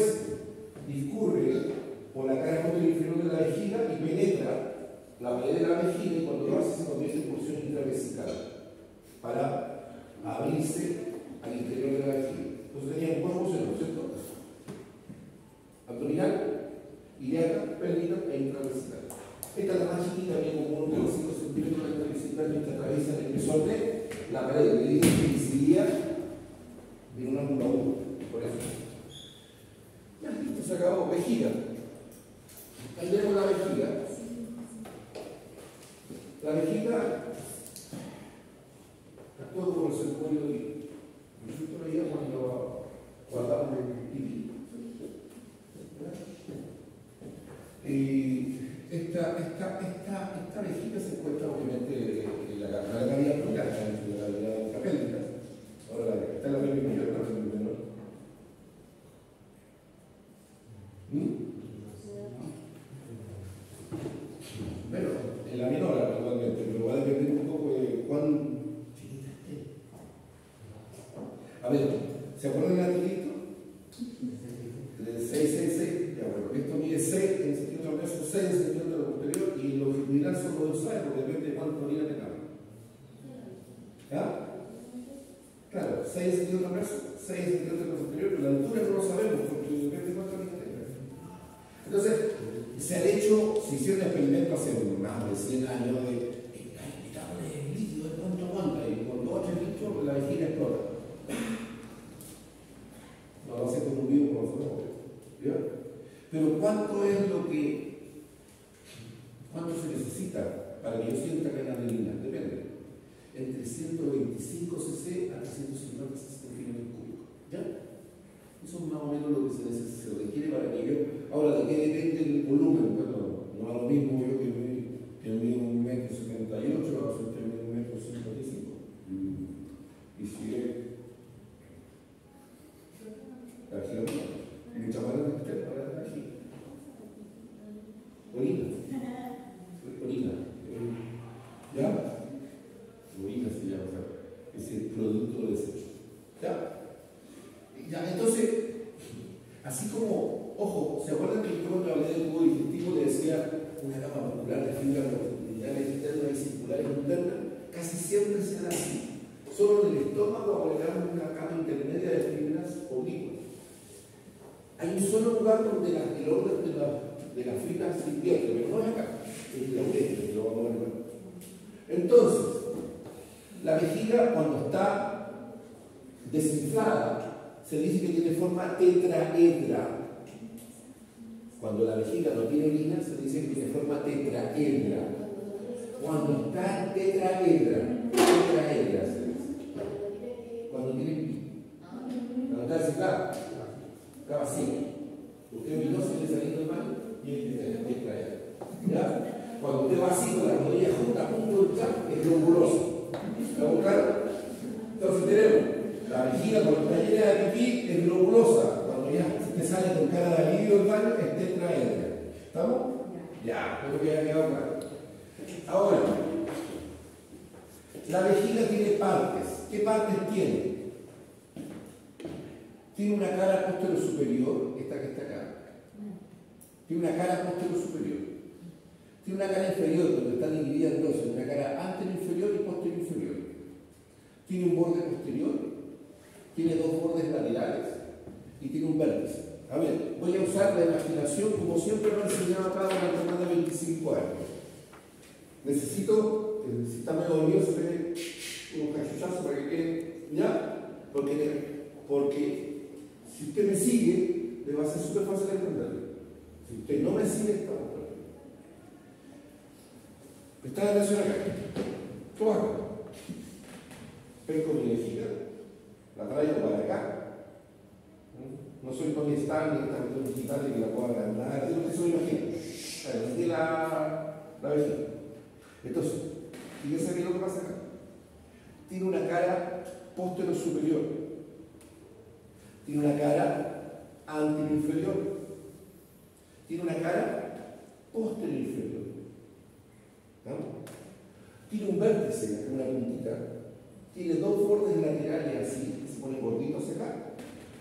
discurre por la cara posterior inferior de la vejiga y penetra la pared de la vejiga, y cuando lo hace se convierte en porción intravesical para abrirse al interior de la vejiga. Entonces tenían cuatro porciones, ¿cierto? Abdominal, ilíaca, pélvica e intravesical. Esta es la más chiquita, bien como unos 5 centímetros de intravesical, que atraviesa el espesor de la pared, que dice que incidiría en un ángulo agudo. Por eso. Ya, listo, se acabó. Vejiga. Ahí tenemos la vejiga. La vejiga actúa como el circuito de nosotros veíamos cuando guardamos el pipí. Y esta vejiga se encuentra obviamente en la cavidad pleural, en la cavidad intrapélvica. Ahora está en la pelvis mayor, la pelvis menor. Bueno, en la menor actualmente, pero va a depender un poco de cuán chiquita esté. A ver, ¿se acuerdan del articulito? Del 666, ya bueno, esto mide 6 en sentido transverso, 6 en sentido de lo posterior, y lo longitudinal son los dorsales, porque depende de cuánto orina tengamos. ¿Ya? Claro, 6 en sentido transverso, 6 en sentido de lo posterior, pero la altura no lo sabemos, porque depende de cuánto orina tengamos. Entonces, se hicieron experimentos hace más de 100 años de quitarle el líquido de cuánto aguanta, y con 2 o 3 litros la vejiga explota. No lo hace como un vivo como nosotros. ¿Ya? Pero ¿cuánto se necesita para que yo sienta que hay adrenalina? Depende. Entre 125 cc a 350 cc de kilómetro cúbico. ¿Ya? Eso es más o menos lo que se requiere para que yo. Ahora, ¿de qué depende el volumen? Bueno, no es lo mismo yo que mido 1,78 m, a usted que mide 1,55 m. Y si es la kilómetro, mucha más de usted para la vejiga. Orina. ¿Ya? Orina se llama, es el producto de desecho. ¿Ya? Entonces, así como, ojo, ¿se acuerdan que yo cuando hablé del tubo digestivo le decía una capa muscular de fibras longitudinales internas y circulares internas? Casi siempre se da así. Solo en el estómago agregamos una capa intermedia de fibras oblicuas. Hay un solo lugar donde el orden de las fibras se invierte, pero no es acá, es la uretra, que lo vamos a ver luego. Entonces, la vejiga cuando está desinflada, se dice que tiene forma tetraedra. Cuando la vejiga no tiene orina, se dice que tiene forma tetraedra. Cuando está tetraedra se dice. Cuando tiene pi. Cuando está desinflada, está vacío. Usted miró si le saliendo del baño y es tetraedra. ¿Ya? Cuando usted va así con la rodilla junta a punto de echar, es globuloso. ¿Está claro? Entonces tenemos la vejiga cuando está llena de pipí es globulosa. Cuando ya te sale con cara de alivio del baño es tetraedra. ¿Estamos? Ya, creo que haya quedado claro. Ahora, la vejiga tiene partes. ¿Qué partes tiene? Tiene una cara posterior superior, esta que está acá. Tiene una cara posterior superior. Tiene una cara inferior, donde está dividida en dos, una cara anterior inferior y posterior inferior. Tiene un borde posterior, tiene dos bordes laterales y tiene un vértice. A ver, voy a usar la imaginación como siempre lo he enseñado acá durante más de 25 años. Necesito, si está medio dormido, se ve un cachuchazo para que quede, ¿ya? Porque si usted me sigue, le va a ser súper fácil entenderlo. Si usted no me sigue, estamos perdidos. Presta atención acá. Toma acá. Pesco mi lejita, la traigo para acá. No soy Tony Stark ni esta cuestión digital que la puedo agrandar. Digo que eso me imagino. Metí la vejiga. Entonces, fíjense bien lo que pasa acá. Tiene una cara póstero superior. Tiene una cara anterior inferior. Tiene una cara posterior inferior. ¿No? Tiene un vértice, una puntita. Tiene dos bordes laterales así, se pone gordito hacia acá.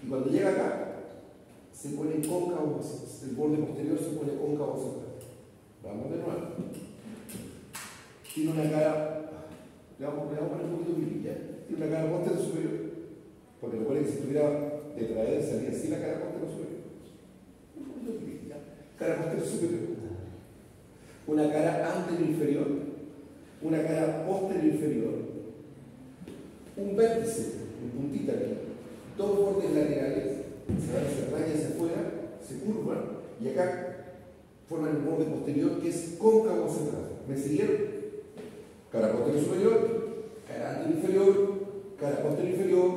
Y cuando llega acá, se pone cóncavo, el borde posterior se pone cóncavo hacia atrás. Vamos de nuevo. Tiene una cara, le vamos a poner un poquito de brilla. Tiene una cara posterior superior. Porque recuerden que si estuviera detrás de él, salía así la cara posterior superior. Un poquito de brilla. Cara posterior superior. Una cara anterior inferior. Una cara posterior inferior. Un vértice, un puntita aquí. Dos bordes laterales, se rayan hacia afuera, se curvan y acá forman el borde posterior que es cóncavo hacia atrás. ¿Me siguieron? Cara posterior superior, cara anterior inferior, cara posterior inferior,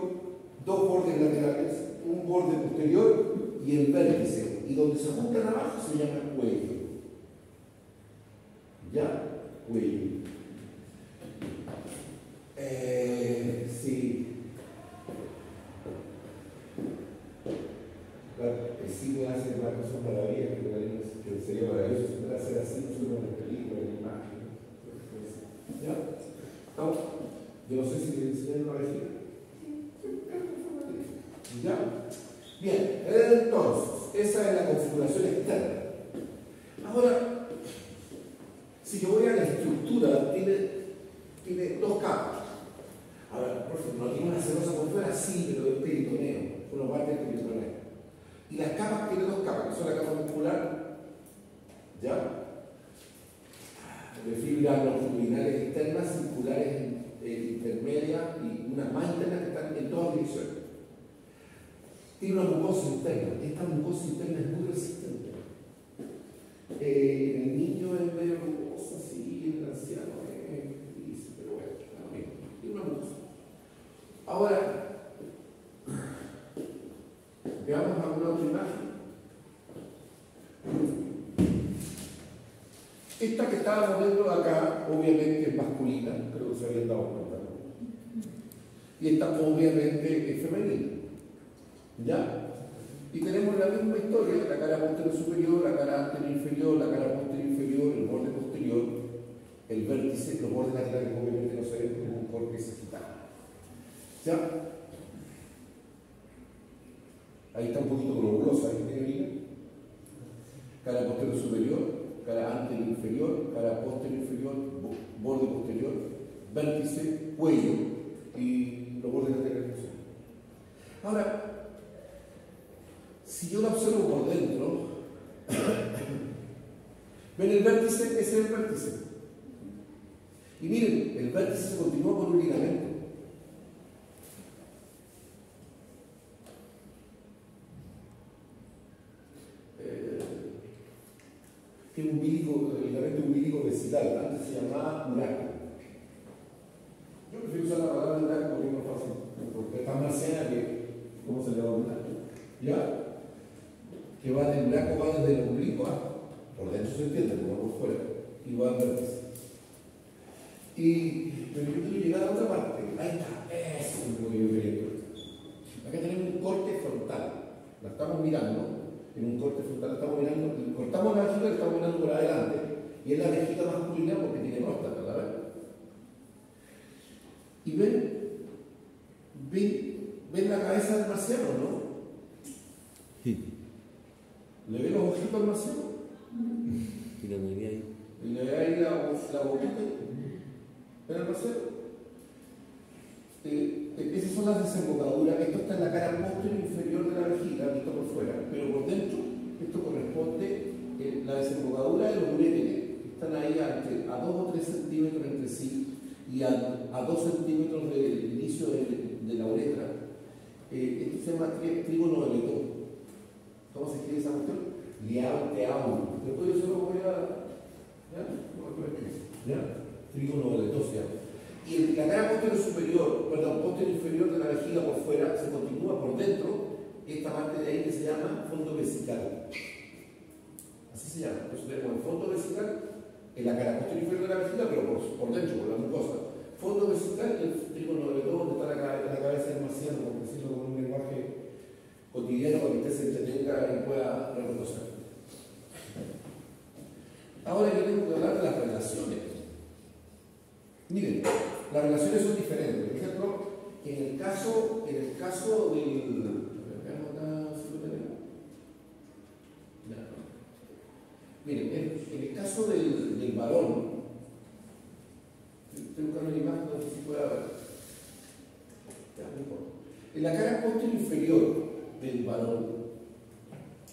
dos bordes laterales, un borde posterior y el vértice. Y donde se juntan abajo se llama cuello. ¿Ya? Cuello. Sí. El cine hace una cosa maravillosa, que sería maravilloso si pudiera hacer así, no solo en la película, en la imagen. ¿Ya? ¿Estamos? Yo no sé si le enseñan una vejiga. ¿Ya? Bien, entonces, esa es la configuración externa. Ahora, si yo voy a la estructura, tiene dos capas. Ahora, por ejemplo, no tiene una celosa por fuera, sí, pero es peritoneo, una parte del peritoneo. Y las capas tienen dos capas, que son la capa muscular, ¿ya? De fibras longitudinales externas, circulares intermedias y unas más internas que están en todas direcciones. Tiene una mucosa interna. Esta mucosa interna es muy resistente. El niño es medio mucosa, sí, el anciano es difícil, pero bueno, también. Tiene una mucosa. Ahora, veamos alguna otra imagen. Esta que estábamos viendo acá, obviamente es masculina, creo que se habían dado cuenta. Y esta obviamente es femenina. ¿Ya? Y tenemos la misma historia, la cara posterior superior, la cara anterior inferior, la cara posterior inferior, el borde posterior, el vértice, los bordes laterales obviamente no se ven como un corte sagital. ¿Ya? Ahí está un poquito globulosa, ahí tiene vida. Cara posterior superior, cara anterior inferior, cara posterior inferior, borde posterior, vértice, cuello y los bordes laterales. Ahora, si yo la observo por dentro, ven el vértice, ese es el vértice. Y miren, el vértice se continúa por un ligamento. Que es un ligamento umbilico vesical, antes se llamaba uraco. Yo prefiero usar la palabra uraco porque es más fácil, porque es tan marciana que, ¿cómo se le va a olvidar? ¿Ya? Que va del uraco, va desde el ombligo, por dentro se entiende, como por fuera, y va al vértice. Pero yo quiero llegar a otra parte. Ahí está, eso es lo que yo quería. Acá tenemos un corte frontal, la estamos mirando. En un corte frontal estamos mirando, y cortamos la vejiga y estamos mirando por adelante, y es la vejiga masculina porque tiene próstata, ¿verdad? Y ven la cabeza del marciano, ¿no? Sí. ¿Le ven los ojitos al marciano? Y la nariz ahí. ¿Y le ve ahí la boquita? ¿Ven el marciano? Esas son las desembocaduras. Esto está en la cara posterior inferior de la vejiga, visto por fuera, pero por dentro esto corresponde a la desembocadura de los uréteres, que están ahí a 2 o 3 centímetros entre sí y a 2 centímetros del inicio de la uretra. Esto se llama trígono de Letó. ¿Cómo se escribe esa cuestión? Liao. Después yo solo voy a... ¿Ya? Trígono de 12 años. Y la cara posterior inferior de la vejiga por fuera se continúa por dentro, esta parte de ahí que se llama fondo vesical. Así se llama. Entonces tenemos el fondo vesical en la cara posterior inferior de la vejiga, pero por dentro, por la mucosa. Fondo vesical y el trígono de 2, donde está la cabeza del marciano, por decirlo con un lenguaje cotidiano para que usted se entretenga y pueda reconocer. Ahora yo tengo que hablar de las relaciones. Miren, las relaciones son diferentes. Por ejemplo, en el caso del... Veamos acá si lo tenemos. Miren, en el caso del varón, estoy buscando una imagen donde se pueda ver. Ya, no importa. En la cara posterior inferior del varón,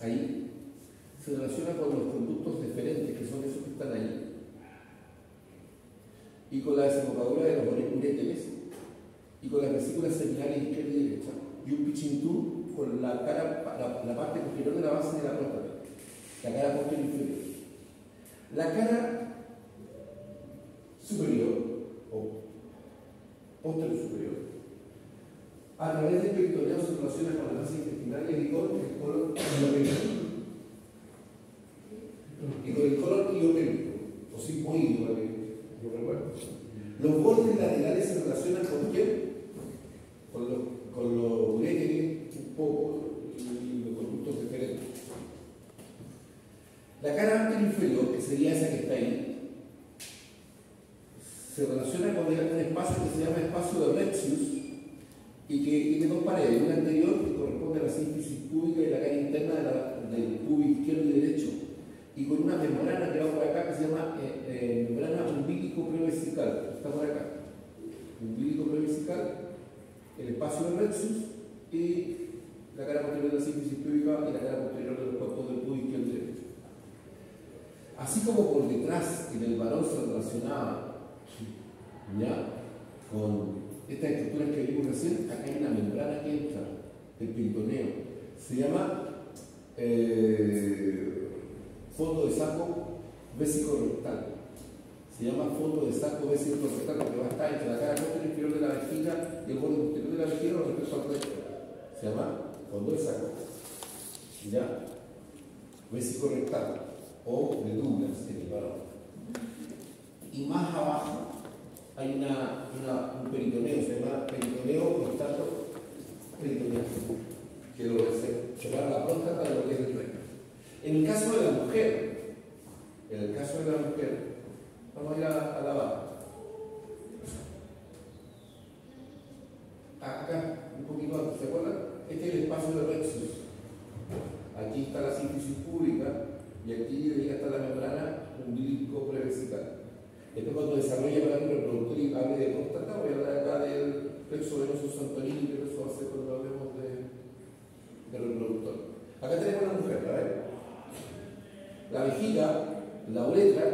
ahí se relaciona con los conductos deferentes, que son esos que están ahí, y con la desembocadura de los uréteres, y con las vesículas seminales izquierda y derecha, y un pichintú con la parte posterior de la base de la próstata, la cara posterior inferior. La cara superior, o posterior superior, a través del peritoneo se relaciona con la masa intestinal y con el colon y con el colon iopélvico, o sigmoide, para que lo recuerden. Los bordes laterales se relacionan con quién? Con los uréteres, un poco, y los conductos deferentes. La cara anterior inferior, que sería esa que está ahí, se relaciona con un espacio que se llama espacio de Retzius y que tiene dos paredes, una anterior que corresponde a la sínfisis púbica y la cara interna del pubis izquierdo y derecho, y con una membrana que va por acá que se llama membrana umbilico prevesical, está por acá, umbilico prevesical, el espacio de Retzius y la cara posterior de la sínfisis púbica y la cara posterior de los cuerpos del pubis izquierdo y derecho. Así como por detrás en el varón se relacionaba ya con estas estructuras que vimos recién, acá hay una membrana que entra, el peritoneo, se llama fondo de saco vesicorrectal. Se llama fondo de saco vesicorrectal porque va a estar entre la cara posterior inferior de la vejiga y el borde posterior de la vejiga con respecto al recto. Se llama fondo de saco. ¿Ya? Vesicorrectal o de Douglas en el varón. Y más abajo hay un peritoneo, se llama peritoneo constato peritoneal, que lo separa la próstata de lo que es el recto. En el caso de la mujer, vamos a ir a la barra. Acá, un poquito antes, ¿se acuerdan? Este es el espacio de Retzius. Aquí está la sínfisis púbica y aquí debería estar la membrana umbilico prevesical. Después, cuando desarrolle el aparato reproductor y hable de próstata, voy a hablar acá del plexo venoso santonino, que eso va a ser cuando hablemos de reproductor. Acá tenemos una mujer, ¿verdad? La vejiga, la uretra,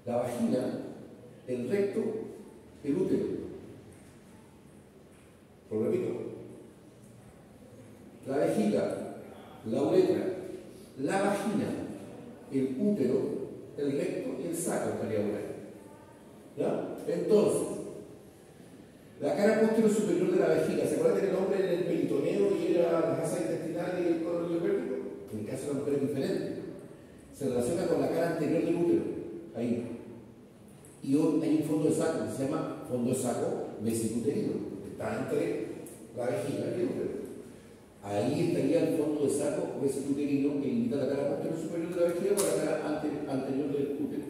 la vagina, el recto, el útero. Lo repito. La vejiga, la uretra, la vagina, el útero, el recto y el saco estaría por ahí. ¿Ya? Entonces, la cara posterior superior de la vejiga, ¿se acuerdan que el hombre era el peritoneo y era la masa intestinal y el colon iopélvico? En el caso de la mujer es diferente. Se relaciona con la cara anterior del útero, ahí. Y hay un fondo de saco que se llama fondo de saco vesicuterino, que está entre la vejiga y el útero. Ahí estaría el fondo de saco vesicuterino que limita la cara posterior superior de la vejiga con la cara anterior del útero.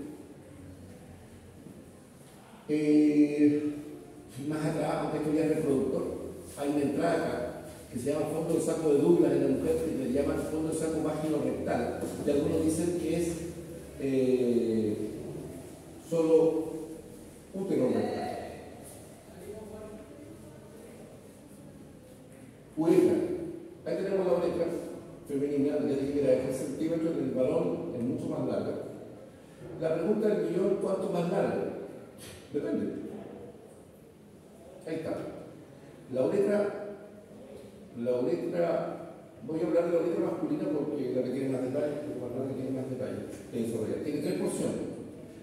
Más atrás, aunque esto ya es reproductor, hay una entrada acá que se llama fondo de saco de Douglas en la mujer, que le llaman fondo de saco vagino-rectal. Y algunos dicen que es solo útero-rectal. Uretra. Ahí tenemos la uretra femenina, ya dije que era de 3 centímetros, en el varón es mucho más larga. La pregunta del millón, ¿cuánto más larga? Depende. Ahí está. La uretra Voy a hablar de la uretra masculina porque la que tiene más detalles, porque la que tiene más detalles que desarrollar. Tiene 3 porciones.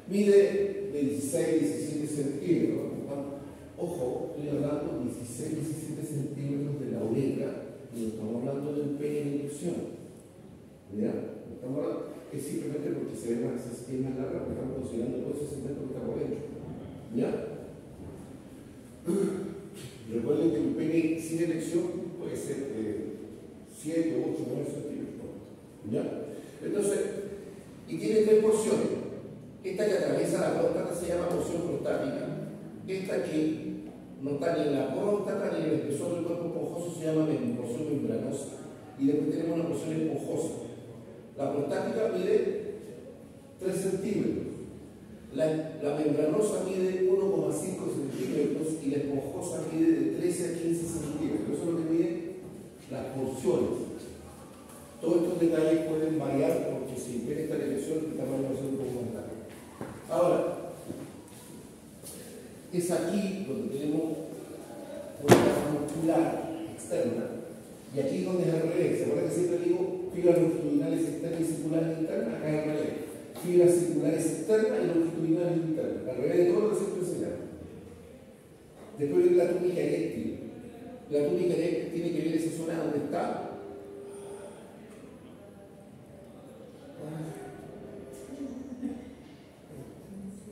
Mide de 16, 17 centímetros. Ojo, estoy hablando de 16, 17 centímetros de la uretra y no estamos hablando de un pene en inyección. ¿Ya? No estamos hablando, es simplemente porque se ve más, es más larga, porque estamos considerando todo ese segmento que está por dentro. ¿Ya? Recuerden que un pene sin erección puede ser 7, 8, 9 centímetros. ¿Ya? Entonces, y tiene 3 porciones. Esta que atraviesa la próstata se llama porción prostática. Esta que no está ni en la próstata ni en el espesor del cuerpo esponjoso se llama porción membranosa. Y después tenemos una porción esponjosa. La prostática mide 3 centímetros. La membranosa mide 1,5 centímetros y la esponjosa mide de 13 a 15 centímetros. Eso es lo que miden las porciones. Todos estos detalles pueden variar porque si ven esta dirección, el tamaño va a ser un poco más grande. Ahora, es aquí donde tenemos una caja muscular externa y aquí es donde es al revés. ¿Se acuerdan que siempre digo fibras longitudinales externas y circulares internas? Acá es al revés. Fibras circulares externas y longitudinales internas. Al revés de todo lo que siempre enseñamos. Después viene la túnica eréctil. La túnica eréctil tiene que ver esa zona donde está.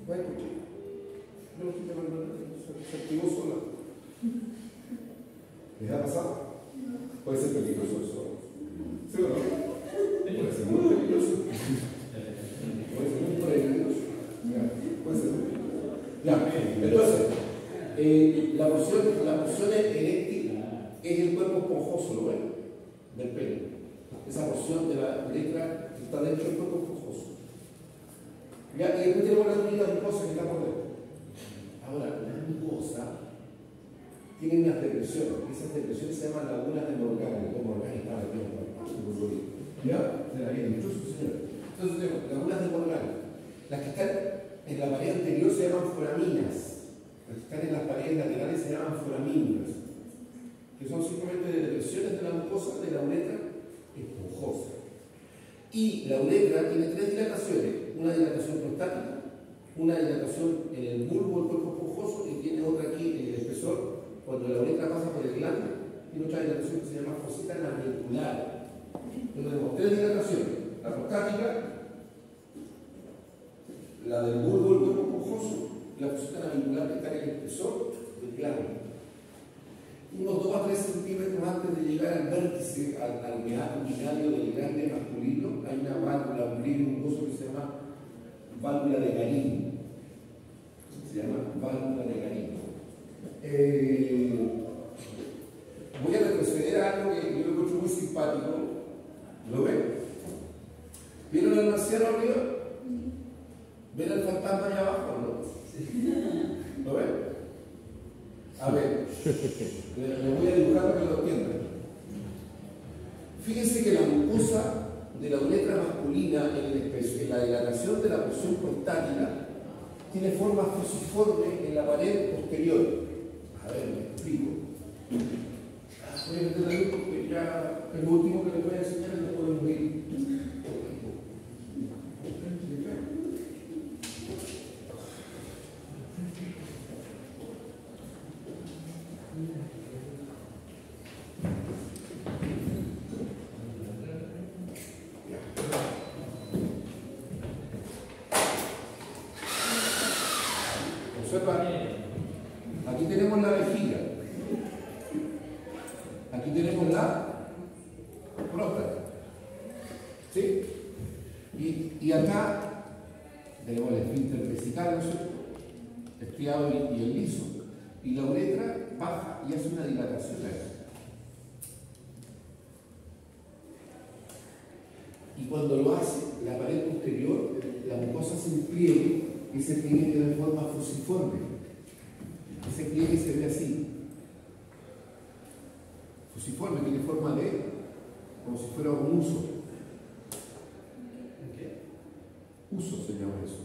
Voy a escuchar. Se activó sola. ¿Les ha pasado? Puede ser peligroso eso. ¿Sí o no? Puede ser muy peligroso. Puede ser muy peligroso. Puede ser. Ya, entonces, la porción eréctil es el cuerpo esponjoso, ¿lo ven? Del pene. Esa porción de la letra está dentro del cuerpo esponjoso. Ya, y después tenemos la túnica mucosa que está por dentro. Ahora, la mucosa tiene unas depresiones. Esas depresiones se llaman lagunas de Morgani. ¿Ya? De la vida. Entonces tenemos lagunas de Morgani. Las que están en la pared anterior se llaman foraminas. Las que están en las paredes laterales se llaman foraminas. Que son simplemente depresiones de la mucosa de la uretra esponjosa. Y la uretra tiene 3 dilataciones. Una dilatación prostática, una dilatación en el bulbo del cuerpo esponjoso y tiene otra aquí en el espesor, cuando la uretra pasa por el glande, tiene otra dilatación que se llama foseta navicular. Entonces tenemos 3 dilataciones, la prostática, la del bulbo del cuerpo esponjoso y la foseta navicular que está en el espesor del glande. Unos 2 a 3 centímetros antes de llegar al vértice, al meato urinario del glande masculino, hay una válvula, un lirio mucoso que se llama válvula de Garín. Se llama válvula de Garín. Voy a retroceder a algo que yo lo encuentro muy simpático. ¿Lo ven? ¿Vieron al marciano arriba? ¿Ven al fantasma allá abajo? ¿No? ¿Lo ven? A ver, le voy a dibujar para que lo entiendan. Fíjense que la mucosa de la uretra masculina en la dilatación de la porción prostática tiene forma fusiforme en la pared posterior. A ver, me explico. Voy a meter la luz porque ya es lo último que les voy a enseñar y no podemos ir. Observa, aquí tenemos la vejiga, aquí tenemos la próstata, ¿sí? Y acá tenemos el esfínter vesical, ¿no es cierto? Estriado y el liso, y la uretra baja y hace una dilatación ahí. Y cuando lo hace, la pared posterior, la mucosa se pliegue, y ese pliegue queda de forma fusiforme. Ese pliegue se ve así. Fusiforme, tiene forma de, como si fuera un uso. Uso se llama eso.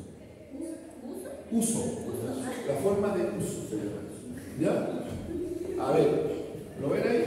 Uso. La forma de uso se llama eso. ¿Ya? A ver, ¿lo ven ahí?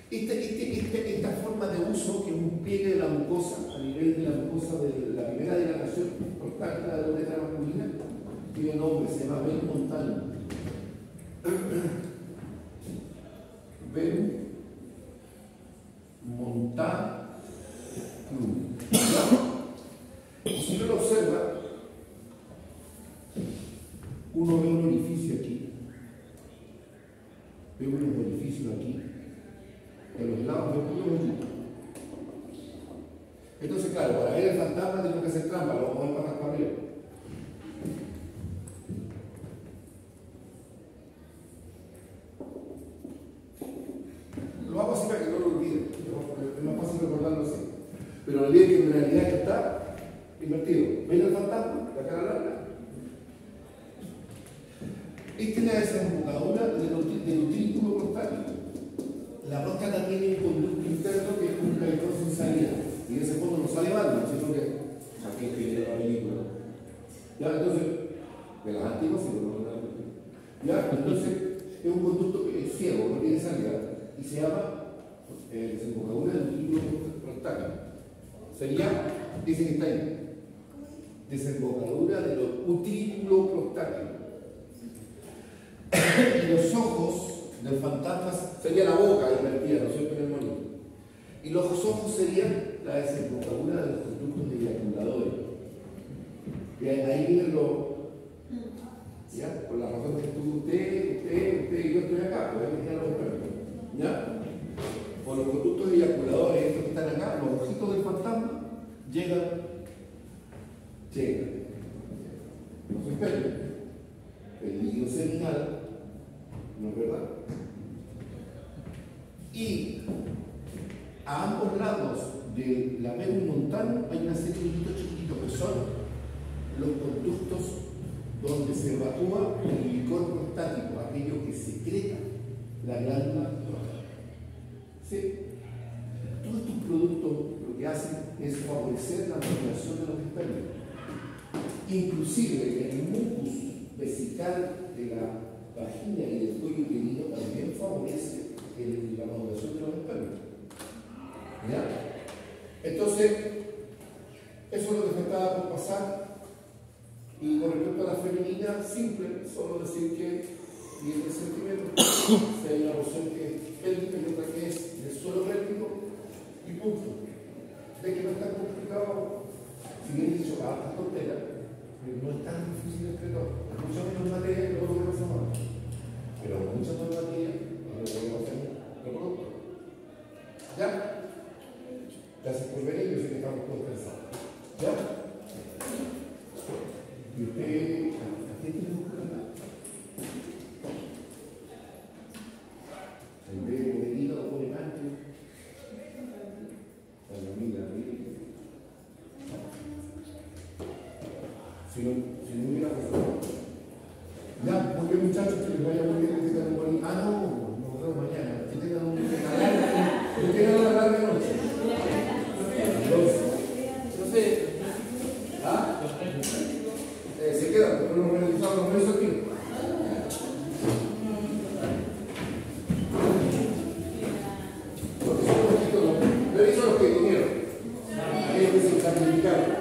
Esta forma de uso, que es un pliegue de la mucosa, a nivel de la mucosa de la primera dilatación prostática de la uretra masculina, tiene nombre, se llama Bell-Montanum. Bell-Montanum. Si uno lo observa, uno ve un orificio aquí, ve unos orificios aquí, a los lados ve unos orificios. Entonces, claro, para ver el fantasma tengo que hacer trampa, lo vamos a ver para arriba. Lo hago así para que no lo olviden, es más fácil recordarlo así. Pero no olviden que en realidad está invertido. ¿Ven el fantasma? La cara larga. Esta es la desembocadura del utrículo prostático. La próstata tiene un conducto interno que es un callejón sin salida. Y en ese fondo no sale Batman, sino que aquí escribe la película. Ya, entonces, de las antiguas, sí, no, ya, entonces, es un conducto que es ciego, no tiene salida, y se llama desembocadura del utrículo prostático. Sería, dice que está ahí, desembocadura del utrículo prostático. Y los ojos del fantasma sería la boca invertida, ¿no es cierto?, en el monito. Y los ojos serían la desembocadura de los conductos eyaculadores. Y ahí vienen los. ¿Ya? Por la razón que estuvo usted y yo estoy acá, pues ahí los expertos. ¿Ya? Por los conductos eyaculadores, estos que están acá, los ojitos del fantasma llegan. Los expertos. El líquido seminal, ¿no es verdad? Y a ambos lados de la Bell-Montanum hay una serie de hitos chiquititos que son los conductos donde se evacúa el licor prostático, aquello que secreta la glándula prostática. ¿Sí? Todos estos productos lo que hacen es favorecer la maduración de los espermios. Inclusive el mucus vesical de la vagina y del cuello uterino también favorece la maduración de los espermios. ¿Ya? Entonces, eso es lo que faltaba por pasar. Y con respecto a la femenina, simple, solo decir que 10 centímetros, si hay una porción que es pélvica y otra que es del suelo pélvico, y punto. De que no es tan complicado, si bien dicho, hartas tonteras, pero no es tan difícil de explicar. Mucha menos materia que lo que pasamos, pero mucha más materia que lo que podemos hacer lo pronto. ¿Ya? Gracias por venir, yo sé que estamos todos cansados. ¿Ya? Y usted, ¿a qué tiene que buscar? En vez de poner lo pone antes. La mira. Si no hubiera pasado. Ya, muy bien, muchachos, que les vaya muy bien, que tengan un buen. Ah, no, nos vemos mañana. Que tengan una larga noche. ¿Ah? Se quedan, pero no me realizaron los meses aquí. Porque son los títulos, pero son los que vinieron. Aquellos que se sacrificaron.